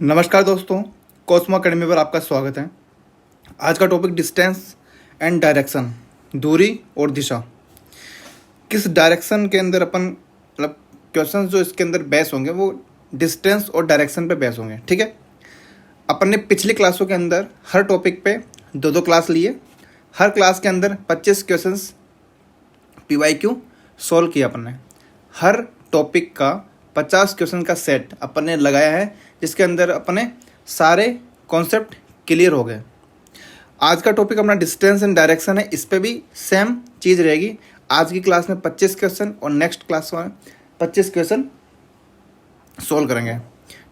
नमस्कार दोस्तों, Cosmo academy पर आपका स्वागत है। आज का टॉपिक डिस्टेंस एंड डायरेक्शन, दूरी और दिशा। किस डायरेक्शन के अंदर अपन मतलब क्वेश्चंस जो इसके अंदर बेस होंगे वो डिस्टेंस और डायरेक्शन पे बेस होंगे। ठीक है, अपन ने पिछली क्लासों के अंदर हर टॉपिक पे दो दो क्लास लिए। हर क्लास के अंदर 25 क्वेश्चंस PYQ सॉल्व किया अपन ने। हर टॉपिक का 50 क्वेश्चन का सेट अपन ने लगाया है, जिसके अंदर अपने सारे कॉन्सेप्ट क्लियर हो गए। आज का टॉपिक अपना डिस्टेंस एंड डायरेक्शन है। इस पे भी सेम चीज़ रहेगी। आज की क्लास में 25 क्वेश्चन और नेक्स्ट क्लास में 25 क्वेश्चन सॉल्व करेंगे।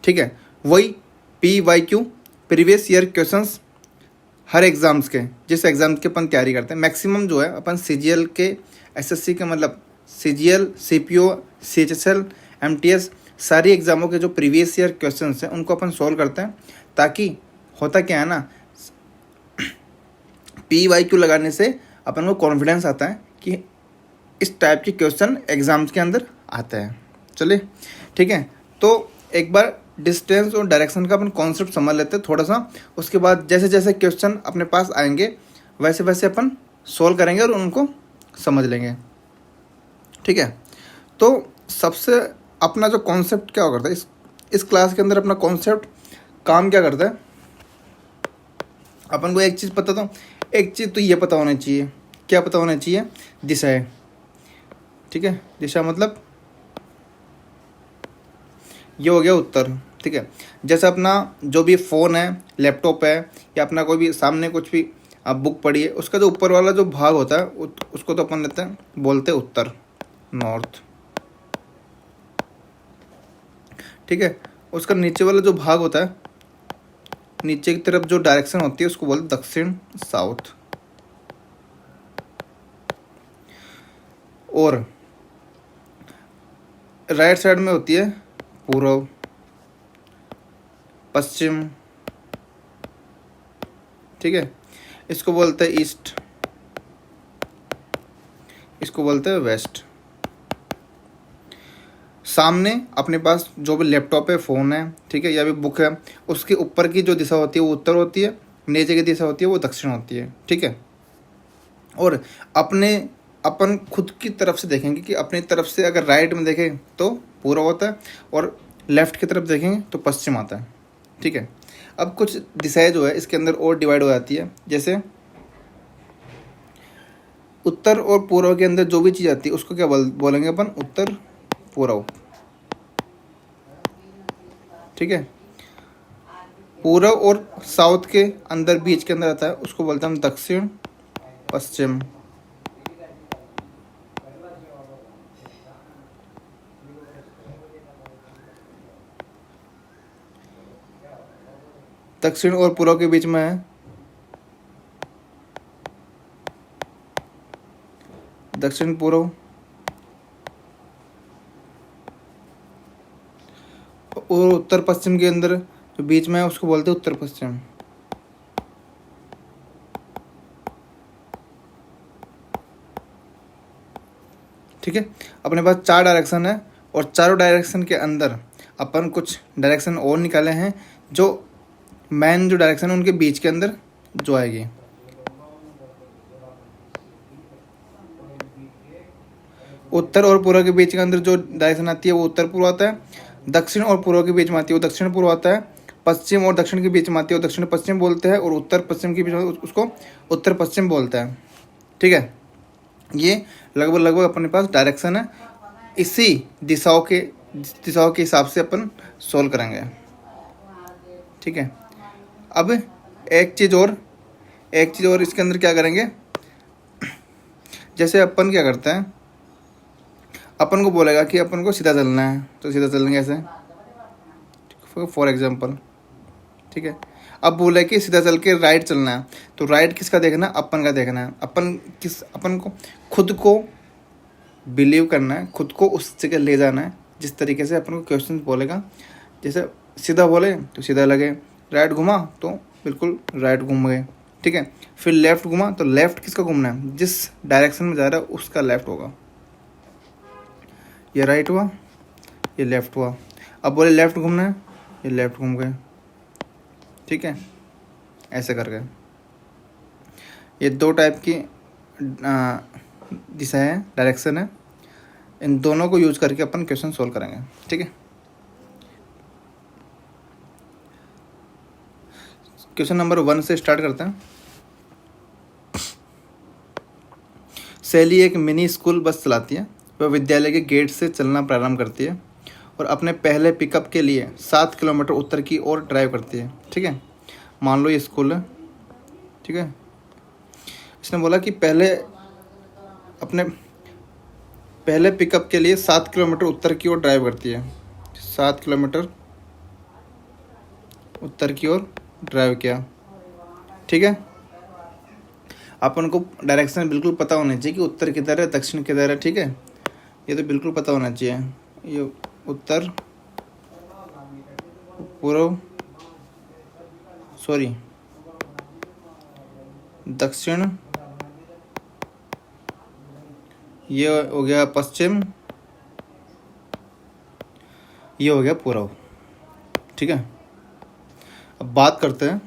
ठीक है, वही PYQ प्रीवियस ईयर क्वेश्चंस हर एग्ज़ाम्स के, जिस एग्ज़ाम की अपन तैयारी करते हैं। मैक्सिमम जो है अपन CGL के, SSC के, मतलब CGL, CPO, CHSL, MTS सारी एग्ज़ामों के जो प्रीवियस ईयर क्वेश्चंस हैं उनको अपन सॉल्व करते हैं। ताकि होता क्या है ना, PYQ लगाने से अपन को कॉन्फिडेंस आता है कि इस टाइप के क्वेश्चन एग्ज़ाम्स के अंदर आते हैं। चलिए ठीक है, तो एक बार डिस्टेंस और डायरेक्शन का अपन कॉन्सेप्ट समझ लेते हैं थोड़ा सा। उसके बाद जैसे जैसे क्वेश्चन अपने पास आएंगे वैसे वैसे अपन सॉल्व करेंगे और उनको समझ लेंगे। ठीक है, तो सबसे अपना जो कॉन्सेप्ट क्या करता है इस क्लास के अंदर, अपना कॉन्सेप्ट काम क्या करता है। अपन को एक चीज़ पता, तो एक चीज़ तो ये पता होना चाहिए। क्या पता होना चाहिए? दिशा है। ठीक है, दिशा मतलब ये हो गया उत्तर। ठीक है, जैसे अपना जो भी फ़ोन है, लैपटॉप है, या अपना कोई भी सामने कुछ भी आप बुक पढ़ी है, उसका जो ऊपर वाला जो भाग होता है उसको तो अपन लेते हैं, बोलते हैं उत्तर, नॉर्थ। ठीक है, उसका नीचे वाला जो भाग होता है, नीचे की तरफ जो डायरेक्शन होती है उसको बोलते दक्षिण, साउथ। और राइट साइड में होती है पूर्व, पश्चिम। ठीक है, इसको बोलते हैं ईस्ट, इसको बोलते हैं वेस्ट। सामने अपने पास जो भी लैपटॉप है, फ़ोन है, ठीक है, या भी बुक है, उसके ऊपर की जो दिशा होती है वो उत्तर होती है, नीचे की दिशा होती है वो दक्षिण होती है। ठीक है, और अपन खुद की तरफ से देखेंगे कि अपनी तरफ से अगर राइट में देखें तो पूर्व होता है और लेफ्ट की तरफ देखेंगे तो पश्चिम आता है। ठीक है, अब कुछ दिशाएं जो है इसके अंदर और डिवाइड हो जाती है। जैसे उत्तर और पूर्व के अंदर जो भी चीज़ आती है उसको क्या बोलेंगे अपन? उत्तर पूर्व। ठीक है, पूर्व और साउथ के अंदर बीच के अंदर आता है उसको बोलते हैं हम दक्षिण, पश्चिम। दक्षिण और पूर्व के बीच में है दक्षिण पूर्व, और उत्तर पश्चिम के अंदर जो बीच में है उसको बोलते हैं उत्तर पश्चिम। ठीक है, अपने पास 4 डायरेक्शन है और चारों डायरेक्शन के अंदर अपन कुछ डायरेक्शन और निकाले हैं जो मेन जो डायरेक्शन है उनके बीच के अंदर जो आएगी। उत्तर और पूर्व के बीच के अंदर जो डायरेक्शन आती है वो उत्तर पूर्व आता है। दक्षिण और पूर्व के बीच में आती है वो दक्षिण पूर्व आता है। पश्चिम और दक्षिण के बीच में आती है वो दक्षिण पश्चिम बोलते हैं, और उत्तर पश्चिम के बीच में उसको उत्तर पश्चिम बोलते हैं। ठीक है, ये लगभग अपने पास डायरेक्शन है। इसी दिशाओं के हिसाब से अपन सोल्व करेंगे। ठीक है, अब एक चीज़ और इसके अंदर क्या करेंगे। जैसे अपन क्या करते हैं, अपन को बोलेगा कि अपन को सीधा चलना है तो सीधा चलेंगे ऐसे, फॉर एग्जांपल। ठीक है, अब बोले कि सीधा चल के राइट चलना है तो राइट किसका देखना है? अपन का देखना है। अपन को खुद को बिलीव करना है, खुद को उस जगह ले जाना है जिस तरीके से अपन को क्वेश्चन बोलेगा। जैसे सीधा बोले तो सीधा लगे, राइट घुमा तो बिल्कुल राइट घूम गए। ठीक है, फिर लेफ्ट घुमा तो लेफ्ट किसका घूमना है? जिस डायरेक्शन में जा रहा है उसका लेफ्ट होगा। ये राइट हुआ, ये लेफ्ट हुआ। अब बोले लेफ्ट घूमना है, ये लेफ्ट घूम गए। ठीक है, ऐसे करके। ये दो टाइप की दिशा है, डायरेक्शन है, इन दोनों को यूज करके अपन क्वेश्चन सोल्व करेंगे। ठीक है, क्वेश्चन नंबर 1 से स्टार्ट करते हैं। सैली एक मिनी स्कूल बस चलाती है। वह विद्यालय के गेट से चलना प्रारंभ करती है और अपने पहले पिकअप के लिए 7 किलोमीटर उत्तर की ओर ड्राइव करती है। ठीक है, मान लो ये स्कूल है। ठीक है, इसने बोला कि अपने पहले पिकअप के लिए 7 किलोमीटर उत्तर की ओर ड्राइव करती है। 7 किलोमीटर उत्तर की ओर ड्राइव किया। ठीक है, अपन को डायरेक्शन बिल्कुल पता होना चाहिए कि उत्तर किधर है, दक्षिण किधर है। ठीक है, ये तो बिल्कुल पता होना चाहिए। ये उत्तर, पूर्व, सॉरी दक्षिण, ये हो गया पश्चिम, ये हो गया पूर्व। ठीक है, अब बात करते हैं।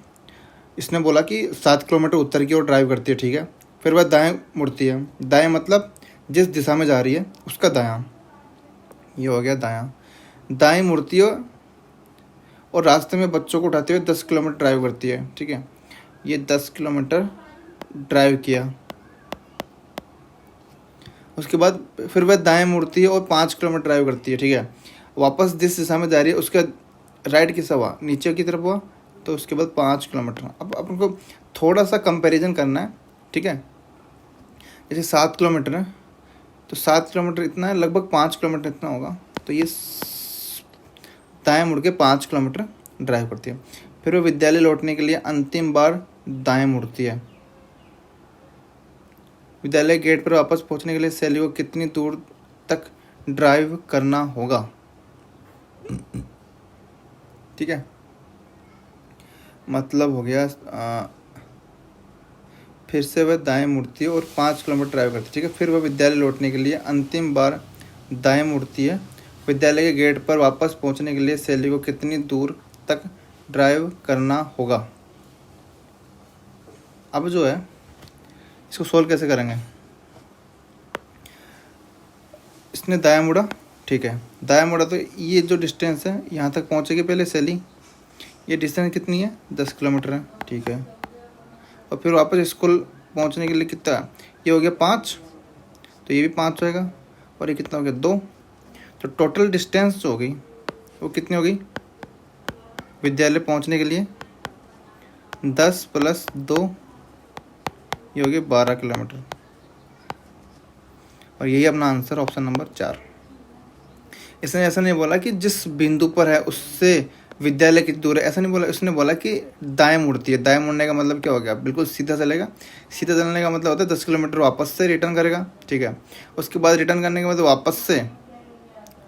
इसने बोला कि 7 किलोमीटर उत्तर की ओर ड्राइव करती है। ठीक है, फिर वह दाएं मुड़ती है। दाएं मतलब जिस दिशा में जा रही है उसका दायां, ये हो गया दायां। दाएं मुड़ती है और रास्ते में बच्चों को उठाते हुए 10 किलोमीटर ड्राइव करती है। ठीक है, ये 10 किलोमीटर ड्राइव किया। उसके बाद फिर वह दाएं मुड़ती है और 5 किलोमीटर ड्राइव करती है। ठीक है, वापस जिस दिशा में जा रही है उसका राइट किसा हुआ, नीचे की तरफ हुआ, तो उसके बाद 5 किलोमीटर। अब अपन को थोड़ा सा कंपैरिजन करना है। ठीक है, जैसे 7 किलोमीटर है तो 7 किलोमीटर इतना है, लगभग 5 किलोमीटर इतना होगा। तो ये दाएं मुड़ के 5 किलोमीटर ड्राइव करती है। फिर वो विद्यालय लौटने के लिए अंतिम बार दाएं मुड़ती है। विद्यालय गेट पर वापस पहुंचने के लिए सैली को कितनी दूर तक ड्राइव करना होगा? ठीक है, मतलब हो गया फिर से वह दाएं मुड़ती है और 5 किलोमीटर ड्राइव करती है। ठीक है, फिर वह विद्यालय लौटने के लिए अंतिम बार दाएं मुड़ती है। विद्यालय के गेट पर वापस पहुंचने के लिए सैली को कितनी दूर तक ड्राइव करना होगा? अब जो है इसको सोल्व कैसे करेंगे? इसने दायां मुड़ा। ठीक है, दायां मुड़ा तो ये जो डिस्टेंस है यहाँ तक पहुँचेगी पहले सैली। ये डिस्टेंस कितनी है? 10 किलोमीटर है। ठीक है, और फिर वापस स्कूल पहुंचने के लिए कितना? ये हो गया 5, तो ये भी 5 होएगा, और ये कितना हो गया? 2। तो टोटल डिस्टेंस जो होगी वो कितनी होगी विद्यालय पहुंचने के लिए? 10 + 2, ये हो गया 12 किलोमीटर। और यही अपना आंसर, ऑप्शन नंबर 4। इसने ऐसा नहीं बोला कि जिस बिंदु पर है उससे विद्यालय कितनी दूर है, ऐसा नहीं बोला। उसने बोला कि दाएं मुड़ती है। दाएं मुड़ने का मतलब क्या हो गया? बिल्कुल सीधा चलेगा। सीधा चलने का मतलब होता है 10 किलोमीटर वापस से रिटर्न करेगा। ठीक है, उसके बाद रिटर्न करने के बाद वापस से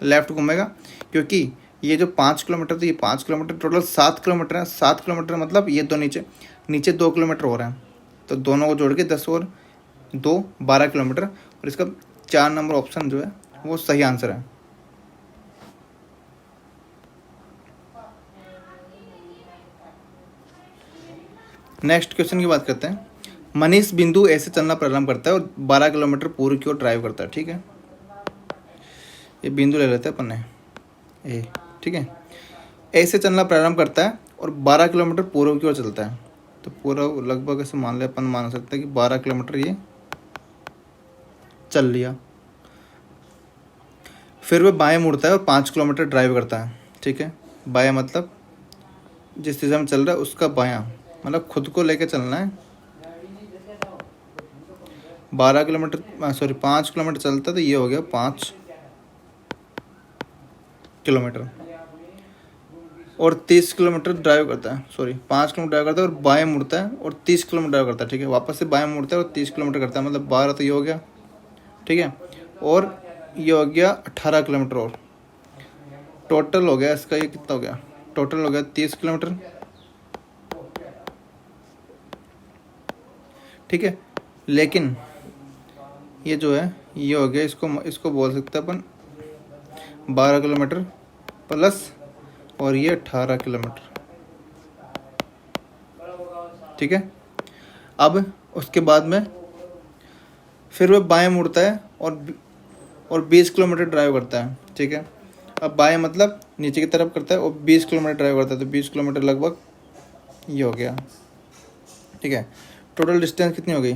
लेफ्ट घूमेगा, क्योंकि ये जो 5 किलोमीटर थी, ये 5 किलोमीटर, टोटल 7 किलोमीटर है। 7 किलोमीटर मतलब ये दो नीचे 2 किलोमीटर हो रहे हैं, तो दोनों को जोड़ के 10 और 2 12 किलोमीटर। और इसका 4 नंबर ऑप्शन जो है वो सही आंसर है। नेक्स्ट क्वेश्चन की बात करते हैं। मनीष बिंदु ऐसे चलना प्रारंभ करता है और 12 किलोमीटर पूर्व की ओर ड्राइव करता है। ठीक है, ये बिंदु ले लेते हैं अपन ने ए। ठीक है, ऐसे चलना प्रारंभ करता है और 12 किलोमीटर पूर्व की ओर चलता है। तो पूर्व लगभग ऐसे मान ले, अपन मान सकते हैं कि 12 किलोमीटर ये चल लिया। फिर वह बाएं मुड़ता है और 5 किलोमीटर ड्राइव करता है। ठीक है, बाएं मतलब जिस दिशा में चल रहा है उसका बायां, मतलब खुद को लेके चलना है। 12 किलोमीटर, सॉरी 5 किलोमीटर चलता है, तो ये हो गया 5 किलोमीटर। और 30 किलोमीटर ड्राइव करता है, सॉरी 5 किलोमीटर ड्राइव करता है और बाएं मुड़ता है और 30 किलोमीटर ड्राइव करता है। ठीक है, वापस से बाएं मुड़ता है और 30 किलोमीटर करता है, मतलब 12, तो ये हो गया। ठीक है, और ये हो गया 18 किलोमीटर। और टोटल हो गया इसका, ये कितना हो गया? टोटल हो गया 30 किलोमीटर। ठीक है, लेकिन ये जो है ये हो गया, इसको बोल सकते हैं अपन 12 किलोमीटर प्लस, और ये 18 किलोमीटर। ठीक है। अब उसके बाद में फिर वह बाएं मुड़ता है और 20 किलोमीटर ड्राइव करता है, ठीक है। अब बाएं मतलब नीचे की तरफ करता है और 20 किलोमीटर ड्राइव करता है, तो 20 किलोमीटर लगभग ये हो गया, ठीक है। टोटल डिस्टेंस कितनी हो गई?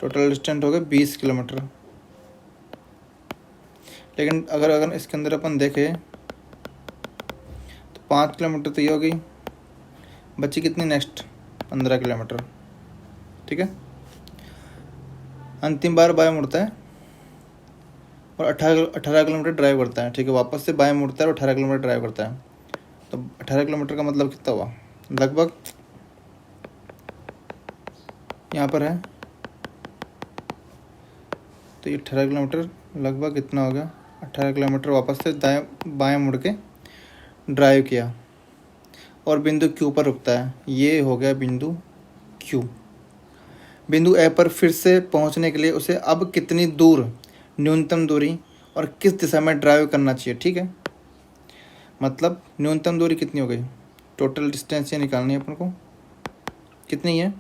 टोटल डिस्टेंस हो गया 20 किलोमीटर। लेकिन अगर इसके अंदर अपन देखें तो 5 किलोमीटर तो ये हो गई, बची कितनी नेक्स्ट? 15 किलोमीटर, ठीक है। अंतिम बार बाएं मुड़ता है और 18 किलोमीटर ड्राइव करता है, ठीक है। वापस से बाएं मुड़ता है और 18 किलोमीटर ड्राइव करता है, तो 18 किलोमीटर का मतलब कितना हुआ? लगभग यहाँ पर है, तो ये 18 किलोमीटर लगभग कितना हो गया? 18 किलोमीटर वापस से बाएं मुड़ के ड्राइव किया और बिंदु क्यू पर रुकता है। ये हो गया बिंदु क्यू। बिंदु ए पर फिर से पहुंचने के लिए उसे अब कितनी दूर, न्यूनतम दूरी और किस दिशा में ड्राइव करना चाहिए, ठीक है। मतलब न्यूनतम दूरी कितनी हो गई? टोटल डिस्टेंस ये निकालनी है अपन को, कितनी है?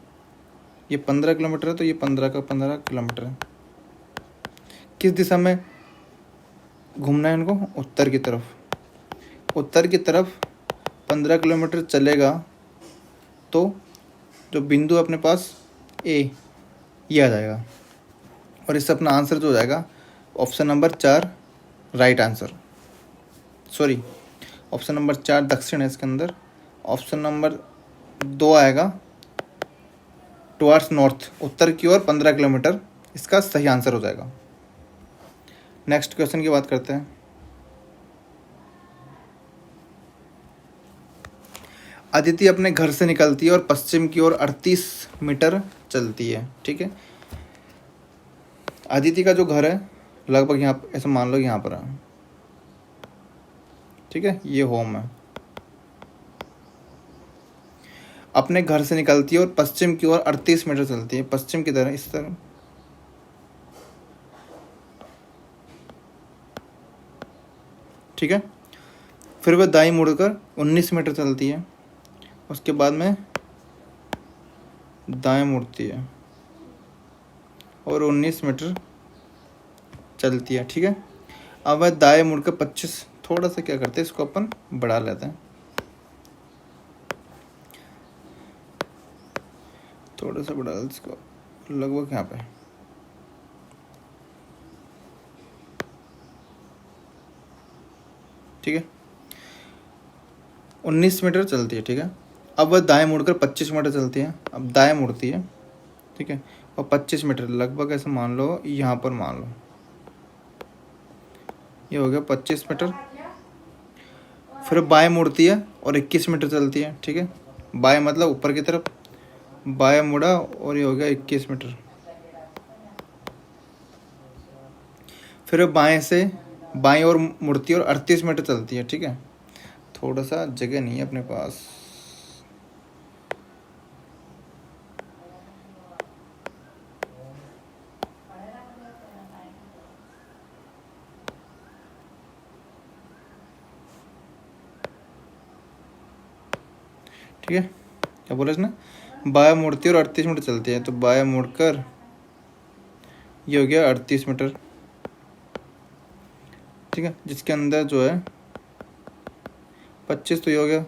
ये 15 किलोमीटर है, तो ये 15 का 15 किलोमीटर है। किस दिशा में घूमना है इनको? उत्तर की तरफ। उत्तर की तरफ 15 किलोमीटर चलेगा तो जो बिंदु अपने पास ए, ये आ जाएगा और इससे अपना आंसर जो हो जाएगा option number 4 right answer. Sorry, option number 4 दक्षिण है इसके अंदर। ऑप्शन नंबर 2 आएगा टुवार्ड्स नॉर्थ, उत्तर की ओर 15 किलोमीटर, इसका सही आंसर हो जाएगा। नेक्स्ट क्वेश्चन की बात करते हैं। अदिति अपने घर से निकलती है और पश्चिम की ओर 38 मीटर चलती है, ठीक है। अदिति का जो घर है लगभग यहाँ, ऐसा मान लो यहाँ पर है, ठीक है। ये होम है। अपने घर से निकलती है और पश्चिम की ओर 38 मीटर चलती है, पश्चिम की तरह, इस तरह, ठीक है। फिर वह दाईं मुड़कर 19 मीटर चलती है, उसके बाद में दाएं मुड़ती है और 19 मीटर चलती है, ठीक है। अब वह दाएं मुड़कर 25, थोड़ा सा क्या करते हैं इसको अपन बढ़ा लेते हैं, थोड़ा सा बढ़ा इसको, लगभग यहाँ पे, ठीक है। 19 मीटर चलती है, ठीक है। अब वह दाएं मुड़कर 25 मीटर चलती है, अब दाएं मुड़ती है, ठीक है। और 25 मीटर लगभग ऐसे मान लो, यहाँ पर मान लो ये हो गया 25 मीटर। फिर बाएं मुड़ती है और 21 मीटर चलती है, ठीक है। बाएं मतलब ऊपर की तरफ, बाएं मुड़ा और ये हो गया 21 मीटर। फिर बाएं से बाएं और मुड़ती है और 38 मीटर चलती है, ठीक है। थोड़ा सा जगह नहीं है अपने पास, ठीक है। क्या बोला इसने? बाएं मुड़ती है और 38 मीटर चलती है, तो बाएं मुड़कर ये हो गया 38 मीटर, ठीक है। जिसके अंदर जो है 25 तो ये हो गया,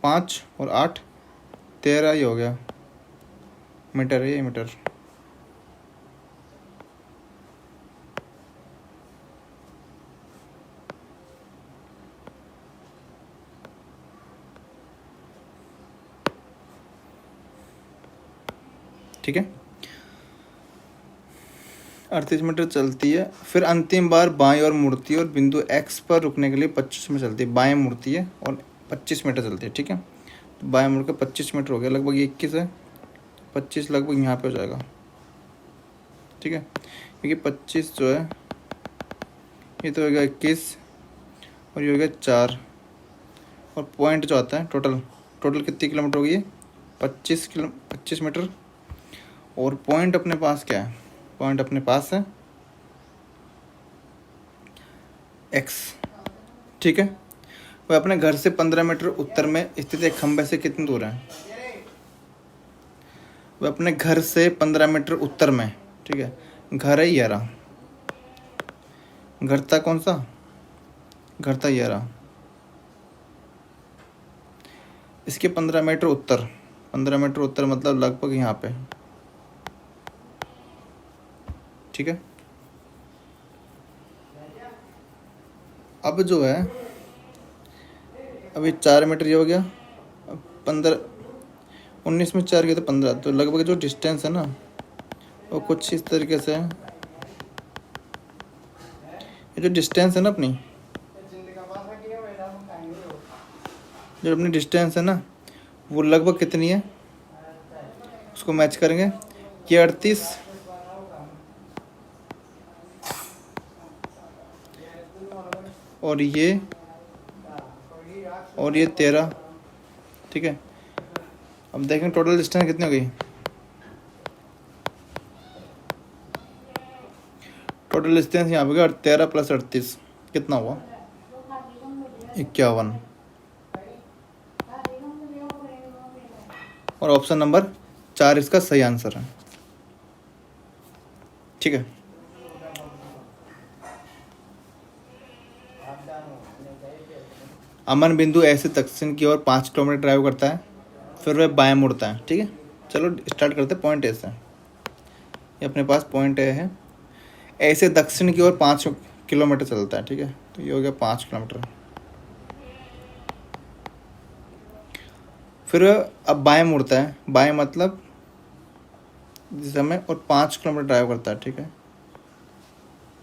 5 और 8 13, ये हो गया मीटर है, ये मीटर, ठीक है। 38 मीटर चलती है। फिर अंतिम बार बाएं और मुड़ती है और बिंदु एक्स पर रुकने के लिए 25 में चलती है, बाएं मुड़ती है और 25 मीटर चलती है, ठीक है। तो बाएं मुड़ के 25 मीटर हो गया, लगभग 21 है, 25 लगभग यहाँ पे हो जाएगा, ठीक है। क्योंकि 25 जो है ये तो हो गया 21 और ये हो गया 4, और पॉइंट जो आता है टोटल कितनी किलोमीटर हो गई है? 25 मीटर। और पॉइंट अपने पास क्या है? पॉइंट अपने पास है x, ठीक है। वह अपने घर से 15 मीटर उत्तर में स्थित एक खंभे से कितनी दूर है? वह अपने घर से 15 मीटर उत्तर में, ठीक है, घर है ये रहा, घर था कौन सा? घर था ये रहा, इसके 15 मीटर उत्तर, 15 मीटर उत्तर मतलब लगभग यहाँ पे, ठीक है। अब जो है, अभी 4 मीटर ये हो गया, 15, 19 में 4 के तो 15, तो लगभग जो डिस्टेंस है ना वो कुछ इस तरीके से है। ये जो डिस्टेंस है ना अपनी, जो अपनी डिस्टेंस है ना वो लगभग कितनी है, उसको मैच करेंगे। ये 38 और ये 13, ठीक है। अब देखें टोटल डिस्टेंस कितनी हो गई। टोटल डिस्टेंस यहाँ पे 13 + 38 कितना हुआ? 51। और ऑप्शन नंबर 4 इसका सही आंसर है, ठीक है। अमन बिंदु ऐसे दक्षिण की ओर 5 किलोमीटर ड्राइव करता है, फिर वह बाएं मुड़ता है, ठीक है। चलो स्टार्ट करते हैं पॉइंट ए से। ये अपने पास पॉइंट ए है, ऐसे दक्षिण की ओर 5 किलोमीटर चलता है, ठीक है। तो ये हो गया 5 किलोमीटर। फिर अब बाएं मुड़ता है, बाएं मतलब दिशा में, और 5 किलोमीटर ड्राइव करता है, ठीक है।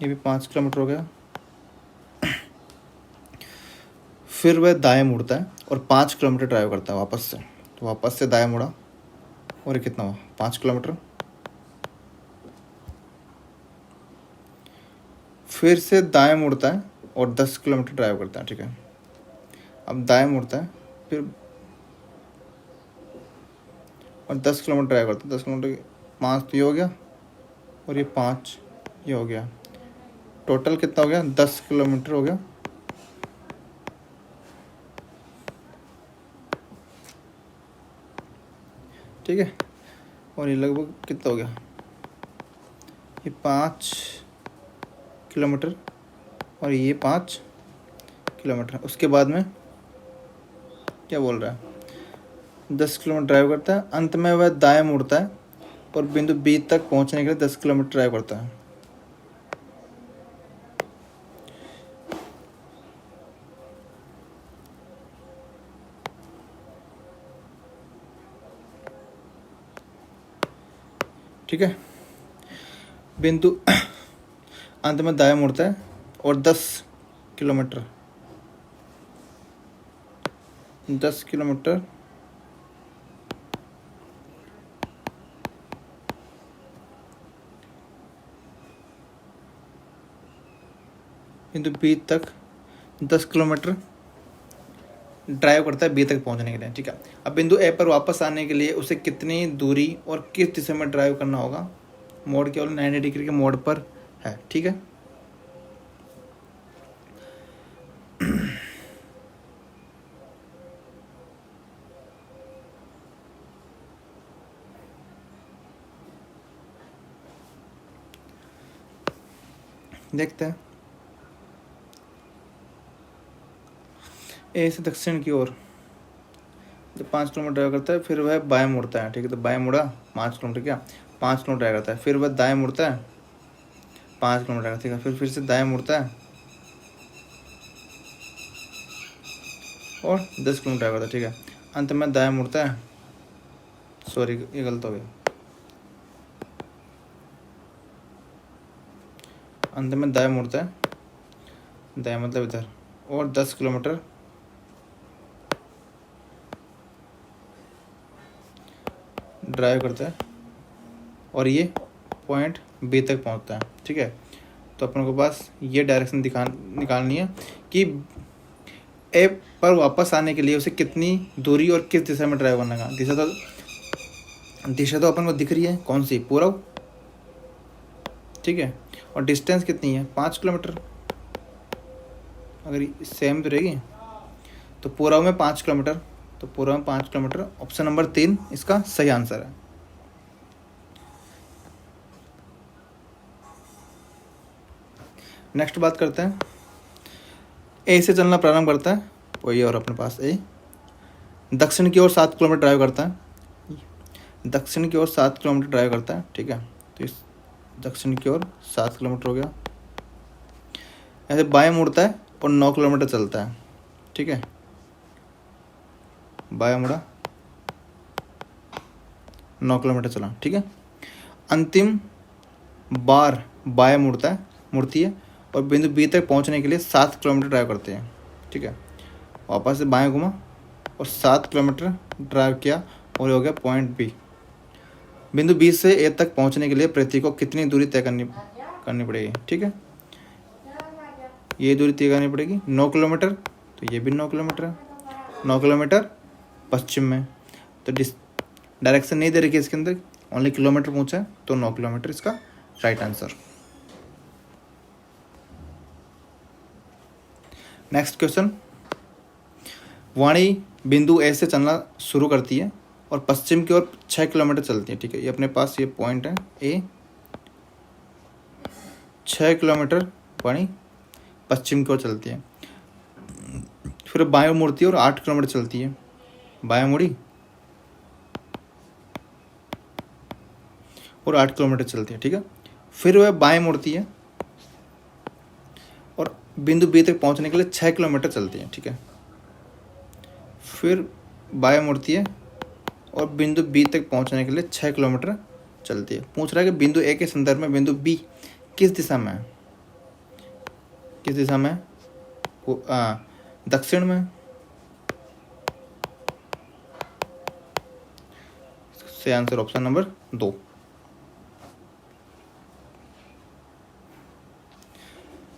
ये भी 5 किलोमीटर हो गया। फिर वह दाएं मुड़ता है और 5 किलोमीटर ड्राइव करता है वापस से, तो वापस से दाएं मुड़ा और ये कितना हुआ? 5 किलोमीटर। फिर से दाएं मुड़ता है और 10 किलोमीटर ड्राइव करता है, ठीक है। अब दाएं मुड़ता है फिर और 10 किलोमीटर ड्राइव करता है, 10 किलोमीटर 5 तो ये हो गया और ये 5 ये हो गया। टोटल कितना हो गया? 10 किलोमीटर हो गया। ठीक है, और ये लगभग कितना हो गया? ये 5 किलोमीटर और ये 5 किलोमीटर। उसके बाद में क्या बोल रहा है? 10 किलोमीटर ड्राइव करता है, अंत में वह दाएं मुड़ता है और बिंदु बी तक पहुंचने के लिए 10 किलोमीटर ड्राइव करता है। ठीक है, बिंदु अंत में दाएं मुड़ता है और 10 किलोमीटर बिंदु बी तक 10 किलोमीटर ड्राइव करता है बी तक पहुंचने के लिए, ठीक है। अब बिंदु ए पर वापस आने के लिए उसे कितनी दूरी और किस दिशा में ड्राइव करना होगा? मोड केवल 90 डिग्री के मोड पर है, ठीक है। देखते हैं, ए से दक्षिण की ओर जब 5 किलोमीटर ड्राइव करता है, फिर वह बाएं मुड़ता है, ठीक है। तो बाएं मुड़ा 5 किलोमीटर, क्या 5 किलोमीटर ड्राइव करता है, फिर वह दाएं मुड़ता है 5 किलोमीटर, ठीक है। फिर से दाएं मुड़ता है और 10 किलोमीटर ड्राइव करता है, ठीक है। अंत में दाएं मुड़ता है, सॉरी ये गलत हो गया, अंत में दाएं मुड़ता है, दाएं मतलब इधर, और 10 किलोमीटर ड्राइव करता है और ये पॉइंट बी तक पहुंचता है, ठीक है। तो अपन को पास ये डायरेक्शन निकालनी है कि ए पर वापस आने के लिए उसे कितनी दूरी और किस दिशा में ड्राइव करना है। दिशा तो अपन को दिख रही है, कौन सी? पूर्व, ठीक है। और डिस्टेंस कितनी है? 5 किलोमीटर। अगर सेम तो रहेगी तो पूर्व में 5 किलोमीटर, तो पूर्व में 5 किलोमीटर, ऑप्शन नंबर 3 इसका सही आंसर है। नेक्स्ट बात करते हैं, ए से चलना प्रारंभ करता है, वही और अपने पास ए दक्षिण की ओर 7 किलोमीटर ड्राइव करता है, दक्षिण की ओर 7 किलोमीटर ड्राइव करता है, ठीक है। तो इस दक्षिण की ओर 7 किलोमीटर हो गया। ऐसे बाएं मुड़ता है और 9 किलोमीटर चलता है, ठीक है। बाएं मुड़ा, 9 किलोमीटर चला, ठीक है। अंतिम बार बाएं मुड़ती है और बिंदु बी तक पहुंचने के लिए 7 किलोमीटर ड्राइव करते हैं, ठीक है। वापस से बाएं घुमा और 7 किलोमीटर ड्राइव किया और हो गया पॉइंट बी। बिंदु बी से ए तक पहुंचने के लिए प्रतीक को कितनी दूरी तय करनी पड़ेगी, ठीक है। ये दूरी तय करनी पड़ेगी 9 किलोमीटर, तो ये भी 9 किलोमीटर है, 9 किलोमीटर पश्चिम में। तो डायरेक्शन नहीं दे रखी है इसके अंदर, ओनली किलोमीटर पूछा है, तो 9 किलोमीटर इसका राइट आंसर। नेक्स्ट क्वेश्चन, वाणी बिंदु ए से चलना शुरू करती है और पश्चिम की ओर 6 किलोमीटर चलती है, ठीक है। ये अपने पास ये पॉइंट है ए, 6 किलोमीटर वाणी पश्चिम की ओर चलती है। फिर बाएं मुड़ती है और 8 किलोमीटर चलती है, बाएं मुड़ी और 8 किलोमीटर चलती है, ठीक है। फिर वह बाएं मुड़ती है और बिंदु बी तक पहुंचने के लिए 6 किलोमीटर चलती है, ठीक है। फिर बाएं मुड़ती है और बिंदु बी तक पहुंचने के लिए 6 किलोमीटर चलती है। पूछ रहा है कि बिंदु ए के संदर्भ में बिंदु बी किस दिशा में है, किस दिशा में, दक्षिण में। सही answer option number 2।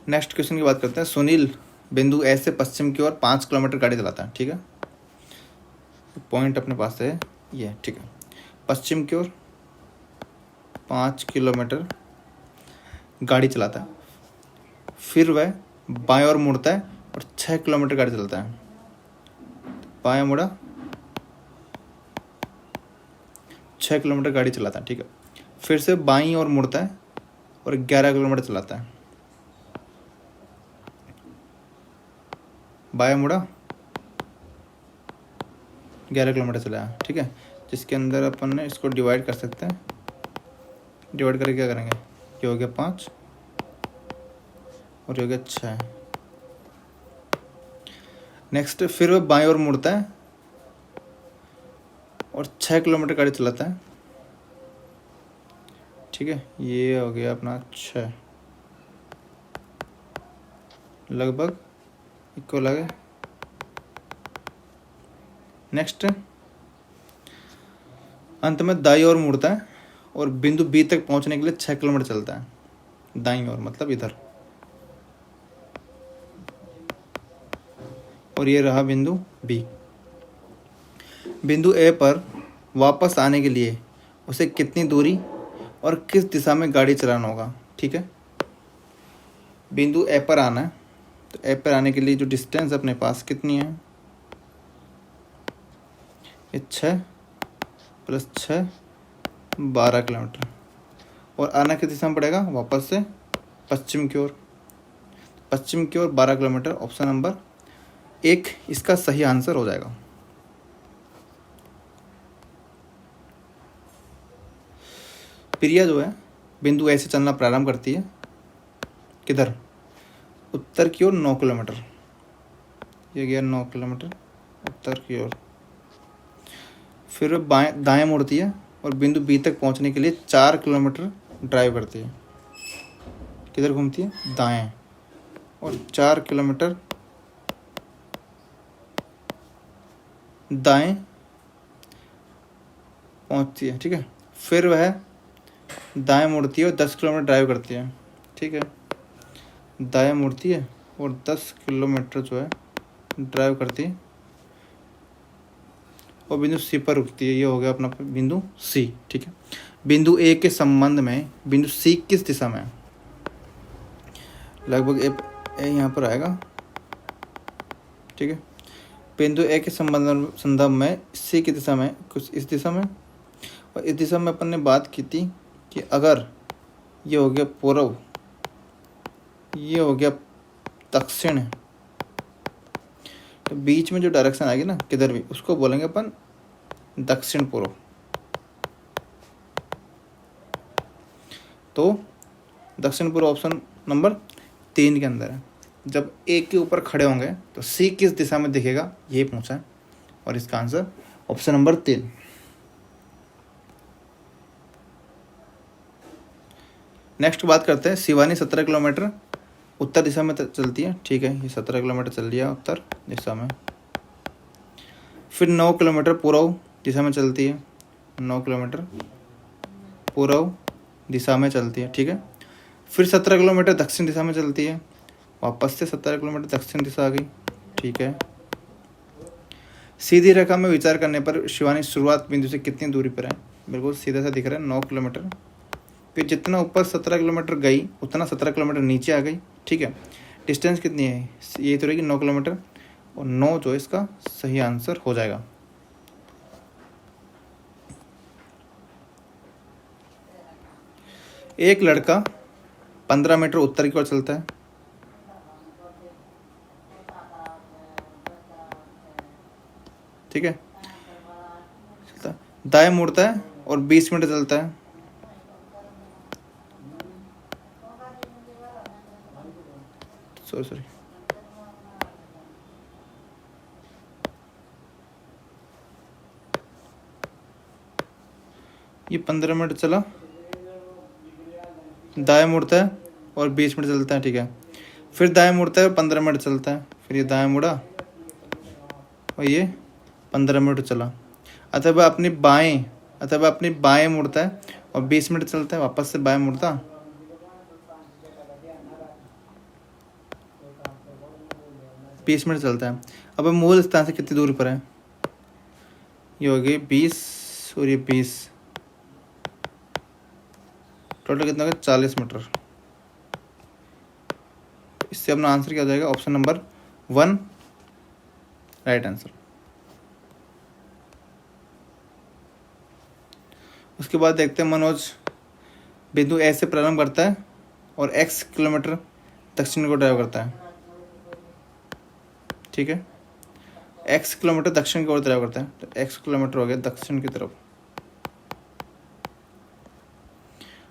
Next question की बात करते हैं, सुनील बिंदु ए से पश्चिम की ओर 5 किलोमीटर गाड़ी चलाता है, ठीक है। पॉइंट अपने पास है ये, ठीक है। पश्चिम की ओर 5 किलोमीटर गाड़ी चलाता है, फिर वह बाएं ओर मुड़ता है और 6 किलोमीटर गाड़ी चलाता है। बाएं मुड़ा, 6 किलोमीटर गाड़ी चलाता है, ठीक है। फिर से बाईं ओर मुड़ता है और 11 किलोमीटर चलाता है। बाएं मुड़ा, 11 किलोमीटर चलाया, ठीक है। जिसके अंदर अपन ने इसको डिवाइड कर सकते हैं, डिवाइड करके क्या करेंगे, ये हो गया 5 और ये हो गया 6। नेक्स्ट, फिर वह बाएं ओर मुड़ता है और 6 किलोमीटर गाड़ी चलाता है, ठीक है। ये हो गया अपना 6, लगभग इक्वल आ गया। नेक्स्ट, अंत में दाईं ओर मुड़ता है और बिंदु बी तक पहुंचने के लिए 6 किलोमीटर चलता है, दाईं ओर मतलब इधर। और ये रहा बिंदु बी। बिंदु ए पर वापस आने के लिए उसे कितनी दूरी और किस दिशा में गाड़ी चलाना होगा, ठीक है। बिंदु ए पर आना है, तो ए पर आने के लिए जो डिस्टेंस अपने पास कितनी है, ये 6 + 6 12 किलोमीटर। और आना किस दिशा में पड़ेगा, वापस से पश्चिम की ओर, पश्चिम की ओर 12 किलोमीटर। ऑप्शन नंबर 1 इसका सही आंसर हो जाएगा। प्रिया जो है बिंदु ए से चलना प्रारंभ करती है, किधर, उत्तर की ओर 9 किलोमीटर। ये गया 9 किलोमीटर उत्तर की ओर। फिर बाएं दाएं मुड़ती है और बिंदु बी तक पहुंचने के लिए 4 किलोमीटर ड्राइव करती है। किधर घूमती है, दाएं, और 4 किलोमीटर दाएं पहुंचती है, ठीक है। फिर वह दाएं मुड़ती है और 10 किलोमीटर ड्राइव करती है, ठीक है। दाएं मुड़ती है और 10 किलोमीटर जो है ड्राइव करती है और बिंदु सी पर रुकती है। ये हो गया अपना बिंदु सी, ठीक है। बिंदु ए के संबंध में बिंदु सी किस दिशा में है, लगभग ए यहाँ पर आएगा, ठीक है। बिंदु ए के संदर्भ में सी की दिशा में कुछ इस दिशा में, और इस दिशा में अपन ने बात की थी कि अगर ये हो गया पूर्व, ये हो गया दक्षिण, तो बीच में जो डायरेक्शन आएगी ना किधर भी, उसको बोलेंगे अपन दक्षिण पूर्व। तो दक्षिण पूर्व ऑप्शन नंबर 3 के अंदर है। जब ए के ऊपर खड़े होंगे तो सी किस दिशा में दिखेगा, ये पूछा है, और इसका आंसर ऑप्शन नंबर 3। नेक्स्ट बात करते हैं, शिवानी 17 किलोमीटर उत्तर दिशा में चलती है, ठीक है, ये 17 किलोमीटर चल रही है उत्तर दिशा में। फिर 9 किलोमीटर पूर्व दिशा में चलती है, 9 किलोमीटर पूर्व दिशा में चलती है, ठीक है। फिर 17 किलोमीटर दक्षिण दिशा में चलती है, वापस से 17 किलोमीटर दक्षिण दिशा आ गई, ठीक है। सीधी रेखा में विचार करने पर शिवानी शुरुआत बिंदु से कितनी दूरी पर है, बिल्कुल सीधा सा दिख रहा है 9 किलोमीटर। फिर जितना ऊपर 17 किलोमीटर गई उतना 17 किलोमीटर नीचे आ गई, ठीक है। डिस्टेंस कितनी है, ये तो रहेगी 9 किलोमीटर, और 9 जो है इसका सही आंसर हो जाएगा। एक लड़का 15 मीटर उत्तर की ओर चलता है, ठीक है, दाएं मुड़ता है और 20 मिनट चलता है। सॉरी ये 15 मिनट चला, दाएं मुड़ता है और 20 मिनट चलता है, ठीक है। फिर दाएं मुड़ता है और 15 मिनट चलता है, फिर ये दाएं मुड़ा और ये 15 मिनट चला। अथवा अपनी बाएं मुड़ता है और 20 मिनट चलता है, वापस से बाएं मुड़ता, 20 मिनट चलता है। अब मूल स्थान से कितनी दूरी पर है, ये हो गई 20 और ये 20, टोटल कितना होगा 40 मीटर। इससे अपना आंसर क्या हो जाएगा, ऑप्शन नंबर 1 राइट आंसर। उसके बाद देखते हैं मनोज बिंदु ए से प्रारंभ करता है और x किलोमीटर दक्षिण को ड्राइव करता है, ठीक है। x किलोमीटर दक्षिण की ओर ड्राइव करता है, तो x किलोमीटर हो गया दक्षिण की तरफ।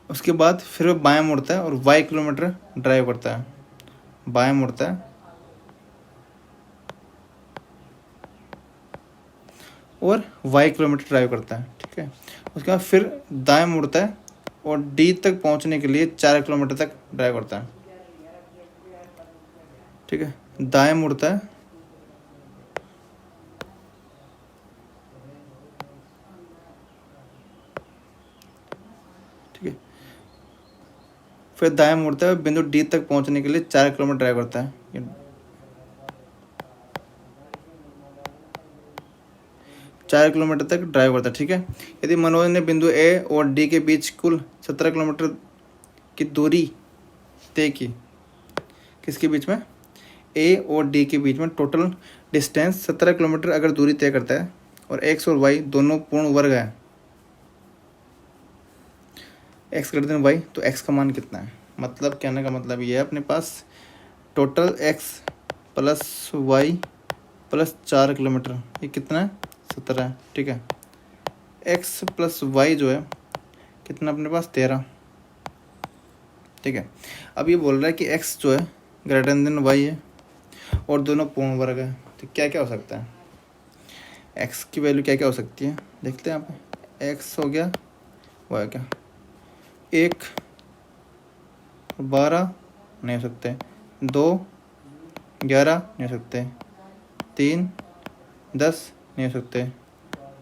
उसके बाद फिर वो बाएं मुड़ता है और y किलोमीटर ड्राइव करता है, बाएं मुड़ता है और y किलोमीटर ड्राइव करता है, ठीक है। उसके बाद फिर दाएं मुड़ता है और D तक पहुंचने के लिए 4 किलोमीटर तक ड्राइव करता है, ठीक है। दाएं मुड़ता है ठीक है, फिर दाएं मुड़ता है बिंदु D तक पहुंचने के लिए 4 किलोमीटर ड्राइव करता है, 4 किलोमीटर तक ड्राइव करता है, ठीक है। यदि मनोज ने बिंदु ए और डी के बीच कुल 17 किलोमीटर की दूरी तय की, किसके बीच में, ए और डी के बीच में टोटल डिस्टेंस 17 किलोमीटर अगर दूरी तय करता है और एक्स और वाई दोनों पूर्ण वर्ग है, एक्स ग्रेटर देन वाई, तो एक्स का मान कितना है, मतलब कहने का मतलब ये है अपने पास total X plus Y plus 4 kilometre, ये कितना है 17 है, ठीक है। एक्स प्लस वाई जो है कितना अपने पास 13, ठीक है। अब ये बोल रहा है कि एक्स जो है ग्रेटर देन वाई है और दोनों पूर्ण वर्ग है, तो क्या क्या हो सकता है, एक्स की वैल्यू क्या क्या हो सकती है, देखते हैं यहाँ पे। एक्स हो गया वो है क्या 1 12 नहीं हो सकते, 2 11 नहीं हो सकते, 3 10 नहीं हो सकते,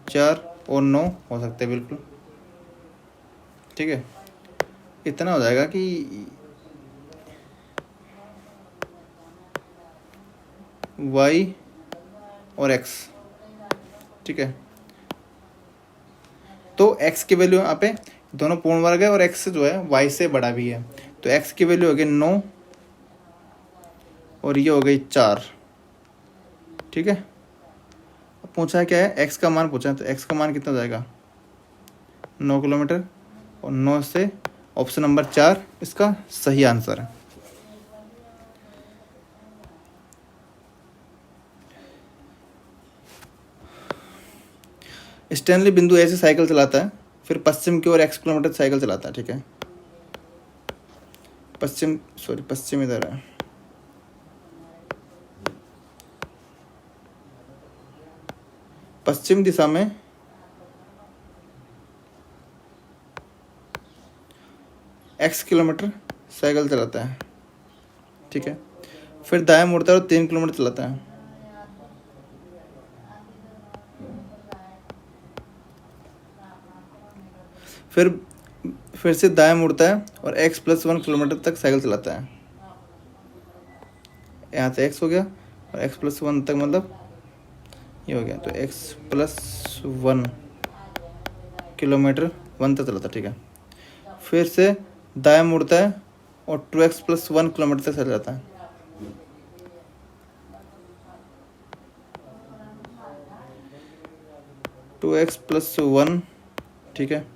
4 और 9 हो सकते बिल्कुल, ठीक है। इतना हो जाएगा कि y और x, ठीक है। तो x की वैल्यू यहाँ पे दोनों पूर्ण वर्ग है और x जो है y से बड़ा भी है, तो x की वैल्यू हो गई 9 और ये हो गई 4, ठीक है। पूछा क्या है, एक्स का मान पूछा है, तो एक्स का मान कितना हो जाएगा 9 किलोमीटर, और 9 से ऑप्शन नंबर 4 इसका सही आंसर है। स्टैनली बिंदु ए से साइकिल चलाता है, फिर पश्चिम की ओर x किलोमीटर साइकिल चलाता है, ठीक है। पश्चिम इधर है, पश्चिम दिशा में x किलोमीटर साइकिल चलाता है, ठीक है। फिर दाएं मुड़ता है और 3 किलोमीटर चलाता है। फिर से दाएं मुड़ता है और x+1 किलोमीटर तक साइकिल चलाता है। यहाँ से x हो गया और x+1 तक मतलब ये हो गया, तो x+1 किलोमीटर 1 तक चलाता है, ठीक है। फिर से दाएं मुड़ता है और 2x+1 किलोमीटर तक चल जाता है। टू x+1, ठीक है।